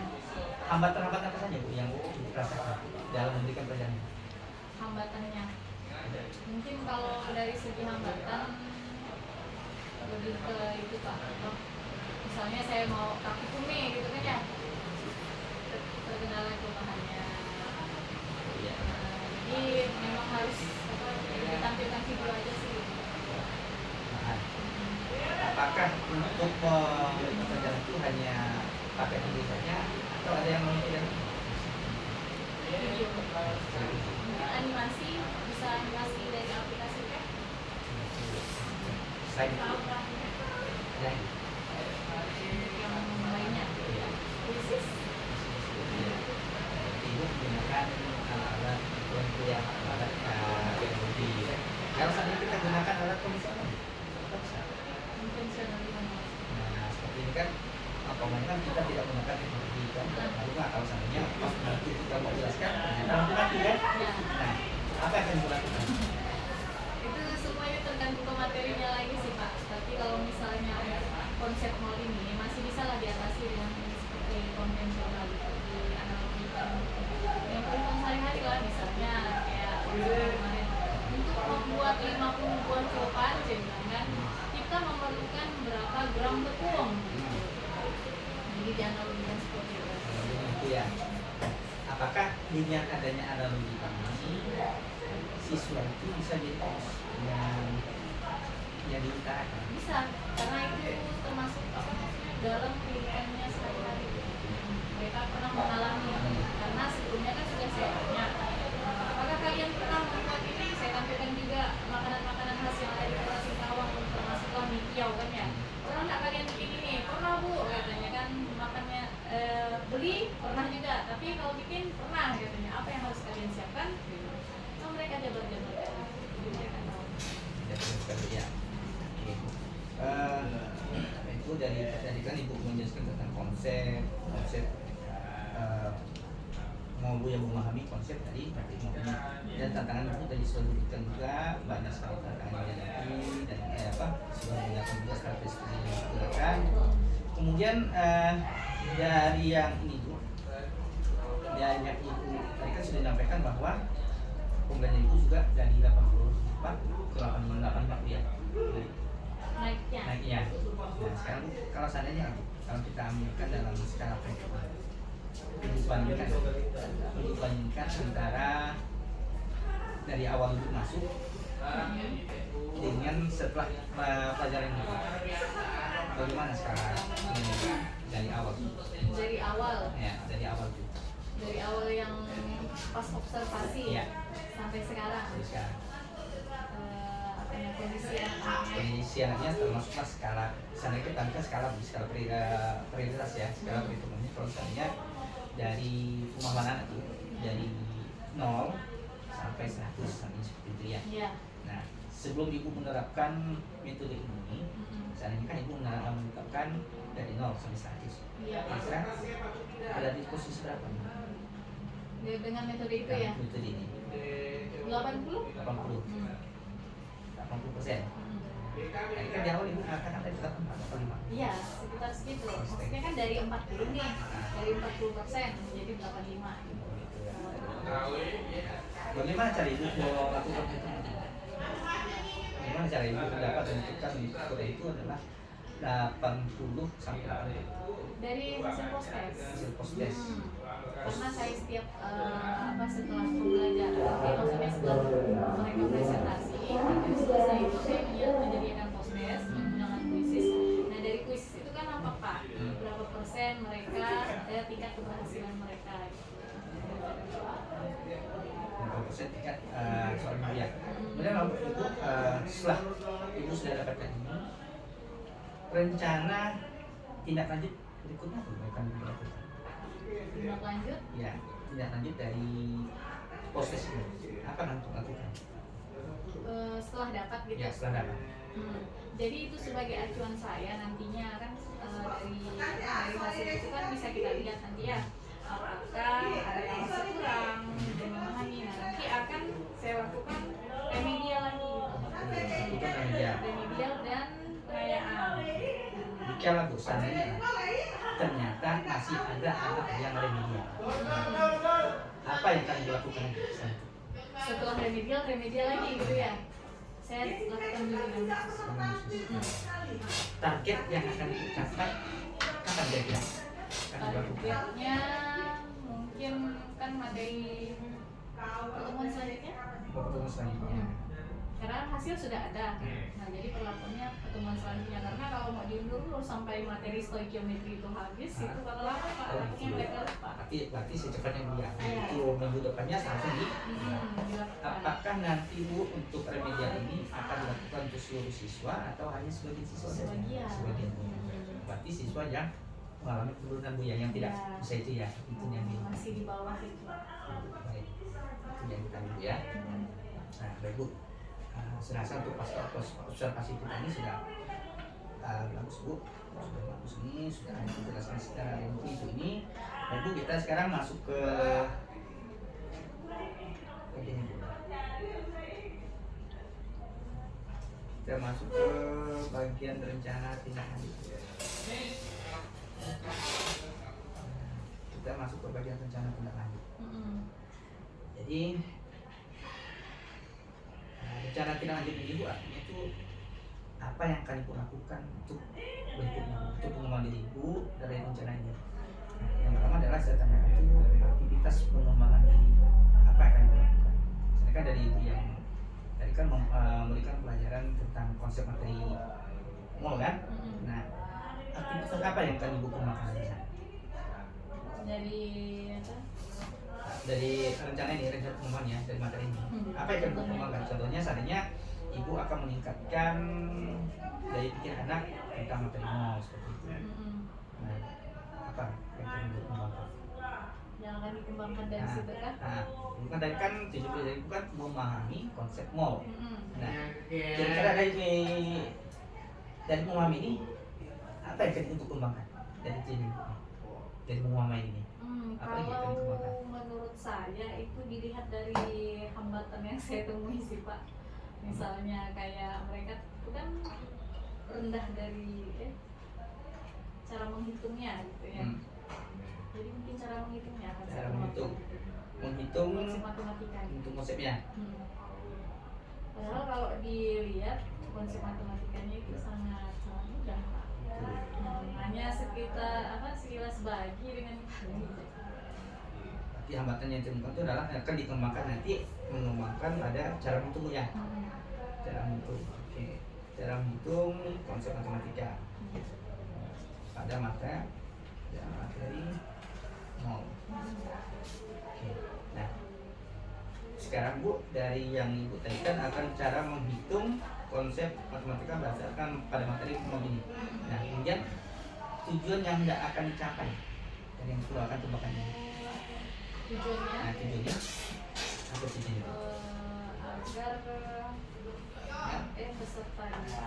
[SPEAKER 1] hambatan-hambatan apa saja Bu yang Ibu rasakan dalam memberikan pelajaran?
[SPEAKER 2] Hambatannya mungkin kalau dari segi hambatan lebih ke itu Pak, misalnya saya mau kaki kumi gitu kan ya, terkendala kelemahannya. Jadi memang harus ditampilkan video aja sih.
[SPEAKER 1] Apakah untuk memberikan pelajaran itu hanya pakai video saja atau ada yang mengikuti?
[SPEAKER 2] Video. Mungkin animasi, bisa animasi dari aplikasi kan?
[SPEAKER 1] Selain itu,
[SPEAKER 2] Yang lainnya, krisis.
[SPEAKER 1] Ibu menggunakan alat yang lebih harus tidak menggunakan teknologi kan lalu kalau seandainya pas nanti kita mau jelaskan ternyata mati kan.
[SPEAKER 2] Ya.
[SPEAKER 1] Nah, apa yang akan dilakukan?
[SPEAKER 2] Itu semuanya tergantung ke materinya lagi sih Pak. Tapi kalau misalnya konsep mall ini masih bisa lah diatasi dengan seperti konvensional gitu, dianalogikan yang kebutuhan sehari-hari lah, misalnya kayak kemarin untuk membuat 50 buah kilo pancing kan kita memerlukan berapa gram tepung gitu. Jadi dianalogikan seperti itu.
[SPEAKER 1] Itu ya. Apakah dengan adanya analogi ini siswa itu bisa jadi yang diutarakan?
[SPEAKER 2] Bisa, karena itu termasuk apa maksudnya dalam kehidupannya sehari-hari. Mereka pernah mengalami, karena sebelumnya kan sudah saya tanya, apakah kalian pernah membuat ini? Saya tampilkan juga makanan-makanan khas yang ada di Kota Singkawang, termasuklah mie kiau kan ya. Pernah nggak kalian bikin ini? Pernah Bu, katanya kan makannya beli pernah juga, tapi kalau bikin pernah katanya. Apa yang harus kalian siapkan? So, mereka jabar-jabar.
[SPEAKER 1] Ya. Itu dari tadi kan Ibu menjelaskan tentang konsep mau Bu yang memahami konsep tadi berarti mau dan tantangan itu tadi sudah disebutkan juga banyak sekali tantangan yang dihadapi dan sudah menggunakan juga strategi yang digunakan. Kemudian dari yang ini Bu, dari yang Ibu tadi kan sudah disampaikan bahwa pembelajaran itu juga dari 84 ke 88 ya. Naiknya. Nah sekarang kalau seandainya kalau kita ambilkan dalam skala peringkat dibandingkan antara dari awal itu masuk dengan setelah pelajaran itu, bagaimana sekarang dari awal?
[SPEAKER 2] Dari awal.
[SPEAKER 1] Ya, dari awal itu.
[SPEAKER 2] Dari awal yang pas observasi
[SPEAKER 1] ya.
[SPEAKER 2] Sampai sekarang.
[SPEAKER 1] Kondisi anaknya termasuklah skala, misalnya kita ambil skala prioritas ya, skala perhitungannya kalau misalnya dari pemahaman anak itu dari 0 sampai 100 sampai seperti itu ya.
[SPEAKER 2] Yeah.
[SPEAKER 1] Nah sebelum Ibu menerapkan metode ini, misalnya kan Ibu menerapkan dari 0 sampai 100.
[SPEAKER 2] Yeah.
[SPEAKER 1] Maka ada di posisi berapa?
[SPEAKER 2] Dengan metode itu ya?
[SPEAKER 1] Metode ini
[SPEAKER 2] 80?
[SPEAKER 1] 80%. Nah, kan di awal Ibu mengatakan dari 85.
[SPEAKER 2] Iya, sekitar segitu. Maksudnya kan dari 40 nih, dari 40% menjadi 85 gitu.
[SPEAKER 1] Bagaimana cara Ibu mau lakukan itu? Bagaimana cara Ibu mendapat menentukan metode itu adalah 80 sampai 80?
[SPEAKER 2] Dari hasil post-test.
[SPEAKER 1] Hasil post-test.
[SPEAKER 2] Karena saya setiap setelah pembelajaran, maksudnya setelah mereka presentasi, selesai itu saya menyediakan post-test menggunakan kuisis. Nah dari kuisis itu kan nampak Pak, berapa persen mereka, tingkat keberhasilan mereka gitu. Berapa
[SPEAKER 1] persen tingkat soal mulia. Kemudian lalu Ibu setelah Ibu sudah dapatkan ini, rencana tindak lanjut berikutnya akan dilakukan.
[SPEAKER 2] Tindak lanjut?
[SPEAKER 1] Ya, tindak lanjut dari proses ini apa yang untuk lakukan?
[SPEAKER 2] Setelah dapat gitu.
[SPEAKER 1] Ya, setelah dapat.
[SPEAKER 2] Jadi itu sebagai acuan saya nantinya kan dari hasil itu kan bisa kita lihat nanti ya apakah ada yang masih kurang dan memahami. Nah, nanti akan saya lakukan remedial lagi. Remedial dan pengayaan.
[SPEAKER 1] Bicara Bu, seandainya ternyata masih ada anak yang remedial. Apa yang akan dilakukan
[SPEAKER 2] setelah remedial lagi gitu ya? Saya lakukan dulu.
[SPEAKER 1] Target yang akan dicapai kapan kira-kira?
[SPEAKER 2] Targetnya mungkin kan materi pertemuan selanjutnya.
[SPEAKER 1] Pertemuan selanjutnya.
[SPEAKER 2] Karena hasil sudah ada. Nah, jadi perlakuannya pertemuan selanjutnya. Karena kalau mau diundur sampai materi stoikiometri itu habis, itu bakal lama Pak. Takutnya mereka lupa.
[SPEAKER 1] Berarti secepatnya dia. Itu minggu depannya seharusnya
[SPEAKER 2] dilakukan.
[SPEAKER 1] Apakah nanti Bu untuk remedial ini akan dilakukan untuk seluruh siswa atau hanya sebagian siswa? Sebagian. Berarti siswa yang mengalami penurunan Bu yang tidak bisa itu ya. Itu yang
[SPEAKER 2] masih di bawah itu.
[SPEAKER 1] Baik. Itu yang kita Bu ya. Nah, baik Bu. Saya rasa untuk pas observasi kita ini sudah Bagus Bu, sudah bagus ini, sudah dijelaskan secara rinci itu ini. Dan Bu, kita sekarang masuk ke ini Bu. Kita masuk ke bagian rencana tindak lanjut. Kita masuk ke bagian rencana tindak lanjut. Jadi rencana tindak lanjut ini Bu, artinya itu apa yang akan Ibu lakukan untuk berikutnya, untuk pengembangan diri Ibu dari rencana ini. Yang pertama adalah saya tanyakan itu aktivitas pengembangan diri, apa yang akan Ibu lakukan. Misalnya kan dari Ibu yang tadi kan memberikan pelajaran tentang konsep materi mall kan. Nah, aktivitas apa yang akan Ibu kembangkan di sana?
[SPEAKER 2] Dari apa?
[SPEAKER 1] Dari rencana ini, rencana pengembangan ya, dari materi ini. Apa yang akan Ibu kembangkan? Contohnya seandainya Ibu akan meningkatkan daya pikir anak tentang materi mall seperti itu. Nah, apa yang akan Ibu kembangkan?
[SPEAKER 2] Yang akan dikembangkan dari situ kan?
[SPEAKER 1] Bukan tadi kan tujuan dari Ibu kan memahami konsep mall. Nah,
[SPEAKER 5] Iya.
[SPEAKER 1] kira-kira dari memahami ini apa yang akan Ibu kembangkan dari sini? Dari memahami ini. Apa yang akan dikembangkan?
[SPEAKER 2] Kalau menurut saya itu dilihat dari hambatan yang saya temui sih Pak. Misalnya kayak mereka itu kan rendah dari cara menghitungnya gitu ya. Jadi mungkin cara menghitungnya akan
[SPEAKER 1] Cara
[SPEAKER 2] saya
[SPEAKER 1] menghitung
[SPEAKER 2] konsep matematika gitu.
[SPEAKER 1] untuk konsepnya.
[SPEAKER 2] Padahal kalau dilihat konsep matematikanya itu sangat mudah Pak. Hanya sekilas bagi dengan kali.
[SPEAKER 1] Tapi hambatan yang ditemukan itu adalah akan dikembangkan nanti, mengembangkan pada cara menghitungnya. Cara menghitung, oke. Cara menghitung konsep matematika pada materi mall. Oke. Nah, sekarang Bu, dari yang Ibu tadi kan akan cara menghitung konsep matematika berdasarkan pada materi mall ini. Nah, kemudian tujuan yang tidak akan dicapai dan yang perlu akan kembangkan ini.
[SPEAKER 2] Tujuannya
[SPEAKER 1] Nah, tujuannya apa tujuannya?
[SPEAKER 2] agar pesertanya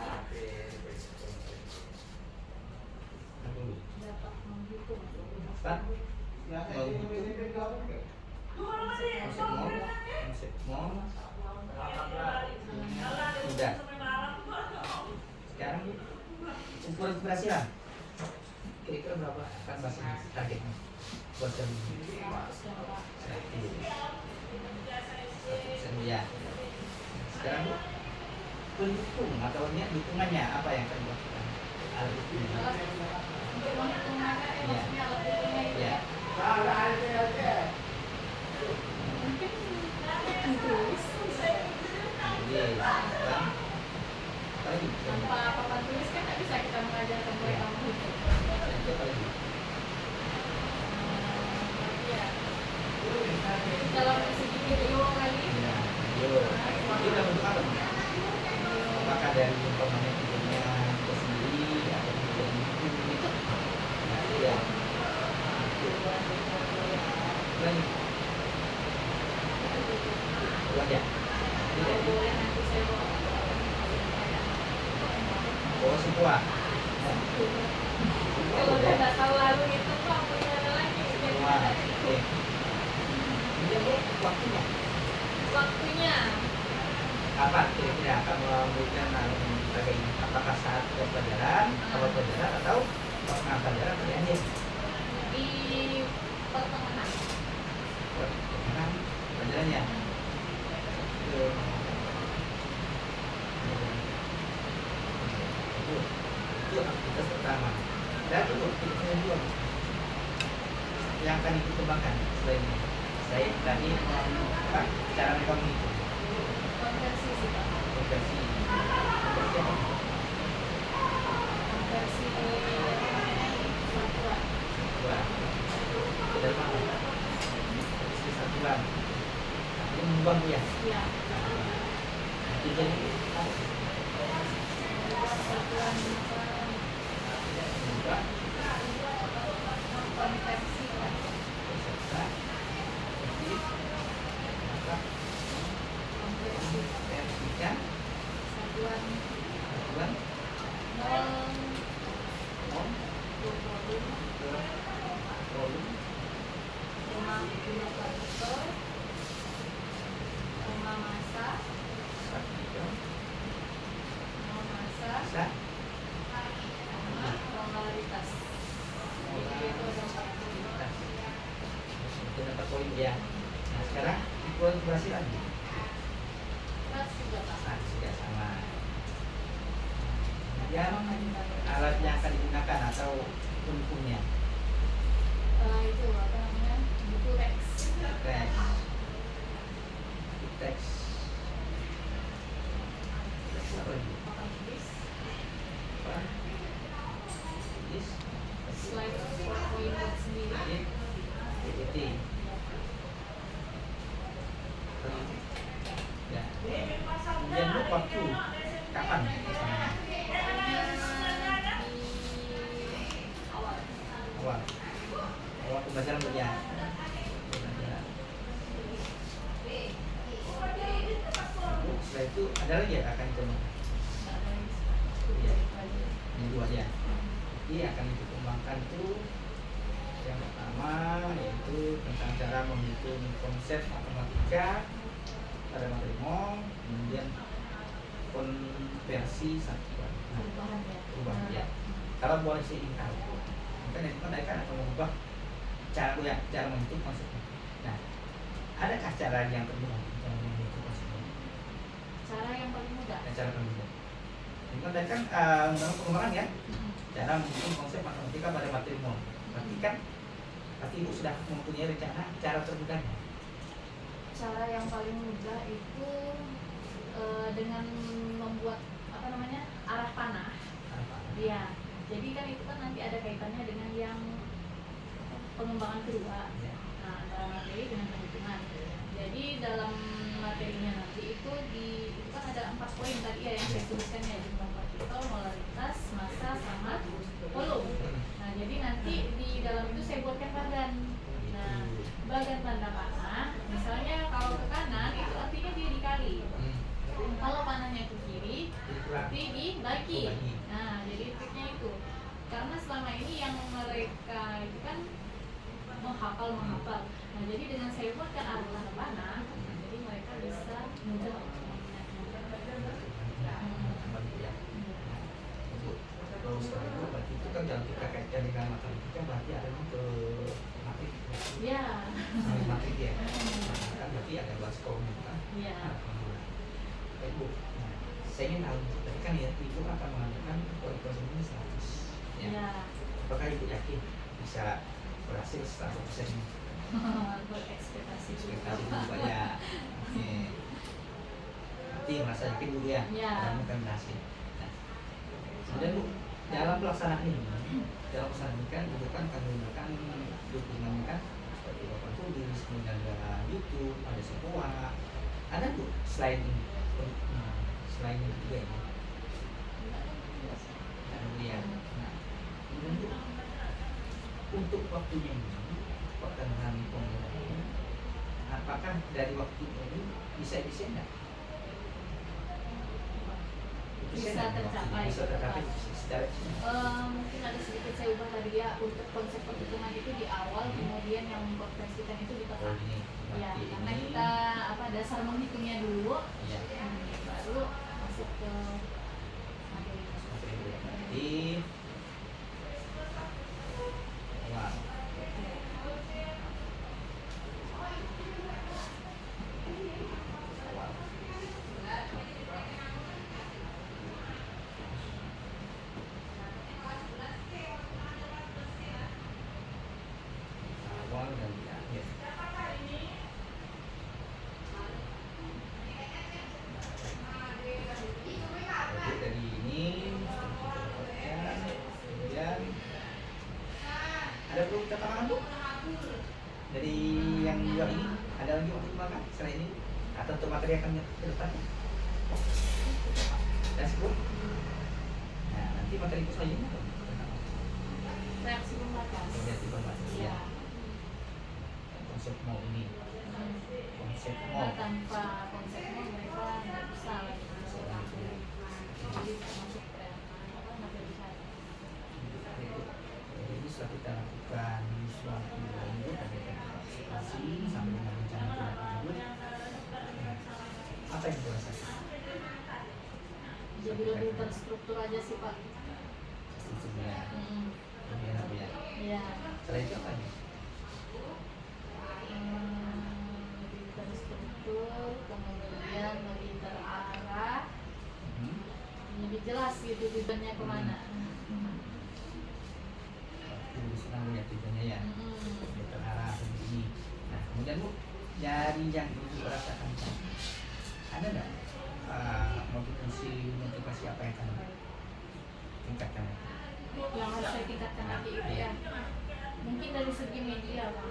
[SPEAKER 2] dapat menghitung
[SPEAKER 1] Pak, konsep mall sudah. Sekarang ukuran keberhasilan kira-kira berapa akan masih targetnya buat jam ini? 100% ya. Sekarang Bu, pendukung atau dukungannya apa yang akan dilakukan? Alat buktinya.
[SPEAKER 2] untuk menghitung maka maksudnya alat hitungnya itu
[SPEAKER 1] Ya.
[SPEAKER 2] mungkin ditulis
[SPEAKER 1] Yes. Kan? Apalagi?
[SPEAKER 2] tanpa papan tulis kan nggak bisa kita mengajarkan mereka menghitung.
[SPEAKER 1] Apalagi?
[SPEAKER 2] Ya dalam segi video kali
[SPEAKER 1] Ya. Yo. Itu dalam bentuk apa? Apakah dari informasi videonya itu sendiri atau dari buku itu? Nah, ya. Lagi. Buat ya. Ini
[SPEAKER 2] kalau
[SPEAKER 1] dari
[SPEAKER 2] boleh nanti saya bawa
[SPEAKER 1] semua.
[SPEAKER 2] kalau udah nggak tahu lalu itu Pak punya ada lagi
[SPEAKER 1] Semua. Oke. Kemudian Bu, waktunya kapan kira-kira akan memberikan sebagai ini? Apakah saat pelajaran, awal pelajaran atau tengah pelajaran atau di akhir?
[SPEAKER 2] di pertengahan.
[SPEAKER 1] Pertengahan pelajarannya. Itu aktivitas pertama. Dan itu aktivitas kedua yang akan dikembangkan selain ini. Saya tadi apa cara mereka menghitung
[SPEAKER 2] Konversi sih Pak.
[SPEAKER 1] konversi apa?
[SPEAKER 2] Konversi satuan.
[SPEAKER 1] Dua. Dari mana? Dari satuan. Ini mengubah ya.
[SPEAKER 2] Ya.
[SPEAKER 1] Tujuan
[SPEAKER 2] Satuan
[SPEAKER 1] mengubah
[SPEAKER 2] konversi Pak.
[SPEAKER 1] peserta aktif maka
[SPEAKER 2] Konversi
[SPEAKER 1] versikan
[SPEAKER 2] satuan
[SPEAKER 1] satuan
[SPEAKER 2] nol jumlah partikel, massa,
[SPEAKER 1] partikel,
[SPEAKER 2] massa,
[SPEAKER 1] massa,
[SPEAKER 2] sama molaritas. Jadi itu ada 4 poin.
[SPEAKER 1] itu dapat poin ya. Nah sekarang equilibrasi lagi.
[SPEAKER 2] Kelas juga Pak.
[SPEAKER 1] Nah, sudah sama. Kemudian alat yang akan digunakan atau pendukungnya.
[SPEAKER 2] Itu apa namanya? Buku teks.
[SPEAKER 1] Teks. Teks. Teks apa lagi?
[SPEAKER 2] Papan tulis.
[SPEAKER 1] Apa? Tulis.
[SPEAKER 2] Slide PowerPoint sendiri.
[SPEAKER 1] PPT. Ya. Kemudian lu waktu kapan? Awal. Awal pembelajaran berjalan. Setelah itu ada lagi ya akan dikembangkan. Ini dua aja. Jadi akan dikembangkan itu yang pertama yaitu tentang cara menghitung konsep matematika pada materi MOL, kemudian konversi satuan. Perubahan ya. Kalau boleh sih ingkar. Mungkin itu kan akan mengubah cara menghitung konsepnya. Nah, adakah cara yang termudah cara menghitung konsepnya?
[SPEAKER 2] Cara yang paling mudah.
[SPEAKER 1] Cara paling mudah. Ini kan tadi kan undang pengembangan ya. Cara menghitung konsep matematika pada materi MOL. Berarti kan pasti ibu sudah mempunyai rencana cara termudahnya.
[SPEAKER 2] Cara yang paling mudah itu dengan membuat apa namanya arah panah. Iya. Jadi kan itu kan nanti ada kaitannya dengan yang pengembangan kedua. Nah, antara materi dengan perhitungan. Jadi dalam materinya nanti itu kan ada 4 poin tadi ya yang saya tuliskan ya, jumlah partikel, molaritas, massa, sama volume. Nah, jadi nanti di dalam itu saya buatkan bagan. Nah, bagan tanda panah, misalnya kalau ke kanan itu artinya dia dikali. Kalau panahnya ke kiri, berarti dibagi. Nah, jadi triknya itu. Karena selama ini yang mereka itu kan menghafal. Nah, jadi dengan saya buatkan arah tanda panah, jadi mereka bisa mudah
[SPEAKER 1] Terus berarti itu kan dalam kita kaitkan dengan matematika berarti ada ke matematik.
[SPEAKER 2] ya.
[SPEAKER 1] Matematik ya. Kan berarti ada bahas kolom kan.
[SPEAKER 2] Ya.
[SPEAKER 1] Ibu, nah, saya ingin tahu tadi kan ya ibu akan mengadakan kualifikasi ini 100.
[SPEAKER 2] Ya.
[SPEAKER 1] Apakah ibu yakin bisa berhasil 100%?
[SPEAKER 2] Berekspektasi
[SPEAKER 1] Ekspektasi dulu ya. Oke. Nanti merasa yakin dulu ya.
[SPEAKER 2] Ya.
[SPEAKER 1] Kamu akan berhasil. Nah, kemudian bu, dalam pelaksanaan ini kan ibu kan akan menggunakan dukungan kan seperti papan tulis, kemudian ada YouTube, ada Sekolah. Ada bu selain ini, selain itu juga ya. Kemudian, nah, kemudian bu, untuk waktunya ini, pertengahan penggunaan, apakah dari waktu ini bisa enggak?
[SPEAKER 2] Bisa tercapai.
[SPEAKER 1] Bisa tercapai secara
[SPEAKER 2] mungkin ada sedikit saya ubah tadi ya, untuk konsep perhitungan itu di awal, kemudian yang mengkonversikan itu di tengah.
[SPEAKER 1] ini.
[SPEAKER 2] Ya,
[SPEAKER 1] Berarti
[SPEAKER 2] karena
[SPEAKER 1] ini,
[SPEAKER 2] kita dasar menghitungnya dulu,
[SPEAKER 1] ya,
[SPEAKER 2] baru masuk ke materi.
[SPEAKER 1] berarti wah. Awal dan di akhir. Jadi dari ini kita dapatkan, kemudian ada perlu kita tambahkan bu? Dari yang dua ini ada lagi waktu makan selain ini atau untuk materi akan ke depan? Dan cukup. Nah nanti materi itu selanjutnya apa?
[SPEAKER 2] Reaksi pembatas.
[SPEAKER 1] Reaksi pembatas, ya.
[SPEAKER 2] Ya.
[SPEAKER 1] Konsep mau ini, konsep
[SPEAKER 2] Karena
[SPEAKER 1] mau.
[SPEAKER 2] tanpa konsepnya mereka nggak bisa lagi masuk materi. Jadi termasuk materi saya.
[SPEAKER 1] Jadi setelah kita lakukan suatu lanjut ada partisipasi yang dirasakan?
[SPEAKER 2] Jadi lebih terstruktur aja sih Pak.
[SPEAKER 1] Strukturnya.
[SPEAKER 2] Hmm.
[SPEAKER 1] Lebih enak ya.
[SPEAKER 2] Iya.
[SPEAKER 1] Selain itu apa nih?
[SPEAKER 2] Lebih terstruktur, kemudian lebih terarah, lebih jelas gitu tujuannya kemana.
[SPEAKER 1] Lebih senang melihat tujuannya ya.
[SPEAKER 2] Hmm.
[SPEAKER 1] Lebih terarah begini. Nah kemudian Bu, dari yang Ibu rasakan ada nggak motivasi apa yang akan tingkatkan?
[SPEAKER 2] Yang harus saya tingkatkan lagi itu ya, mungkin dari segi media Pak.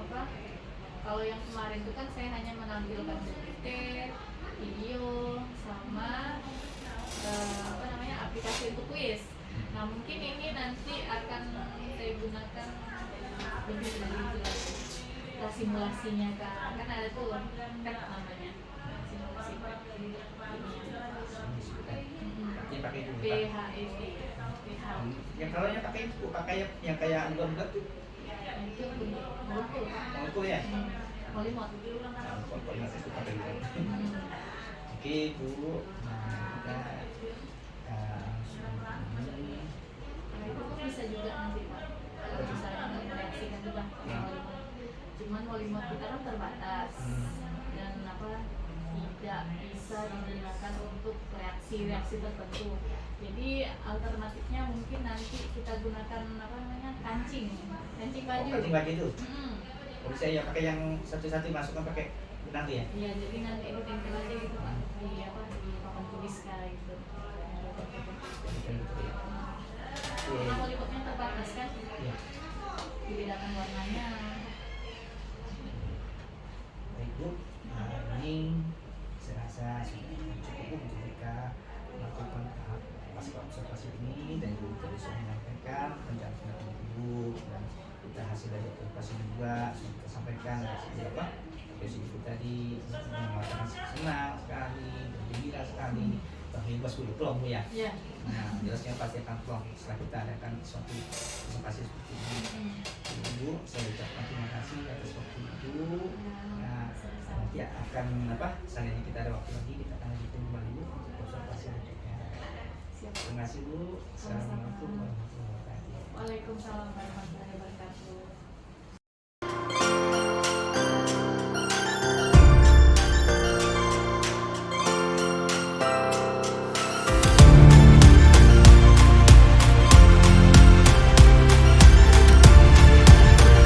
[SPEAKER 2] Apa? Kalau yang kemarin itu kan saya hanya menampilkan video sama apa namanya aplikasi untuk kuis. Nah mungkin ini nanti akan saya gunakan lebih dari itu lagi. Kita simulasinya kan ada tuh kan namanya simulasi
[SPEAKER 1] Yang pakai dulu.
[SPEAKER 2] PHET.
[SPEAKER 1] Yang kalau yang pakai itu pakai yang kayak bulat tuh.
[SPEAKER 2] Itu molekul kan?
[SPEAKER 1] Molekul ya.
[SPEAKER 2] Polimot.
[SPEAKER 1] Polimot itu pakai itu. Oke Bu, nah kita ini.
[SPEAKER 2] Nah, itu pun bisa juga nanti Pak. Kalau misalnya nggak mereaksikan juga polimot. Cuman polimot kita kan terbatas dan apa tidak bisa digunakan untuk reaksi-reaksi tertentu. Jadi alternatifnya mungkin nanti kita gunakan apa namanya kancing baju.
[SPEAKER 1] Kancing baju itu. Oh, bisa ya pakai yang satu-satu masukkan pakai benang ya?
[SPEAKER 2] Iya, jadi nanti itu tempel aja gitu Pak di apa di papan tulis kayak gitu. Karena polimotnya terbatas kan?
[SPEAKER 1] Iya.
[SPEAKER 2] Dibedakan warnanya.
[SPEAKER 1] Baik Bu, nah ini saya rasa sudah cukup untuk kita melakukan tahap pasca observasi ini dan Ibu tadi sudah menyampaikan rencana Ibu dan kita hasil dari observasi juga sudah kita sampaikan seperti apa profesi Ibu tadi mengatakan senang sekali, gembira sekali, bebas dulu plong Bu ya.
[SPEAKER 2] Iya.
[SPEAKER 1] Nah jelasnya pasti akan plong setelah kita adakan suatu presentasi seperti ini. Ibu, saya ucapkan terima kasih atas waktu Ibu. Nah, nanti akan seandainya kita ada waktu lagi kita akan lanjutin kembali Bu untuk observasi berikutnya. Terima kasih Bu. Assalamualaikum warahmatullahi wabarakatuh.
[SPEAKER 2] Waalaikumsalam warahmatullahi wabarakatuh.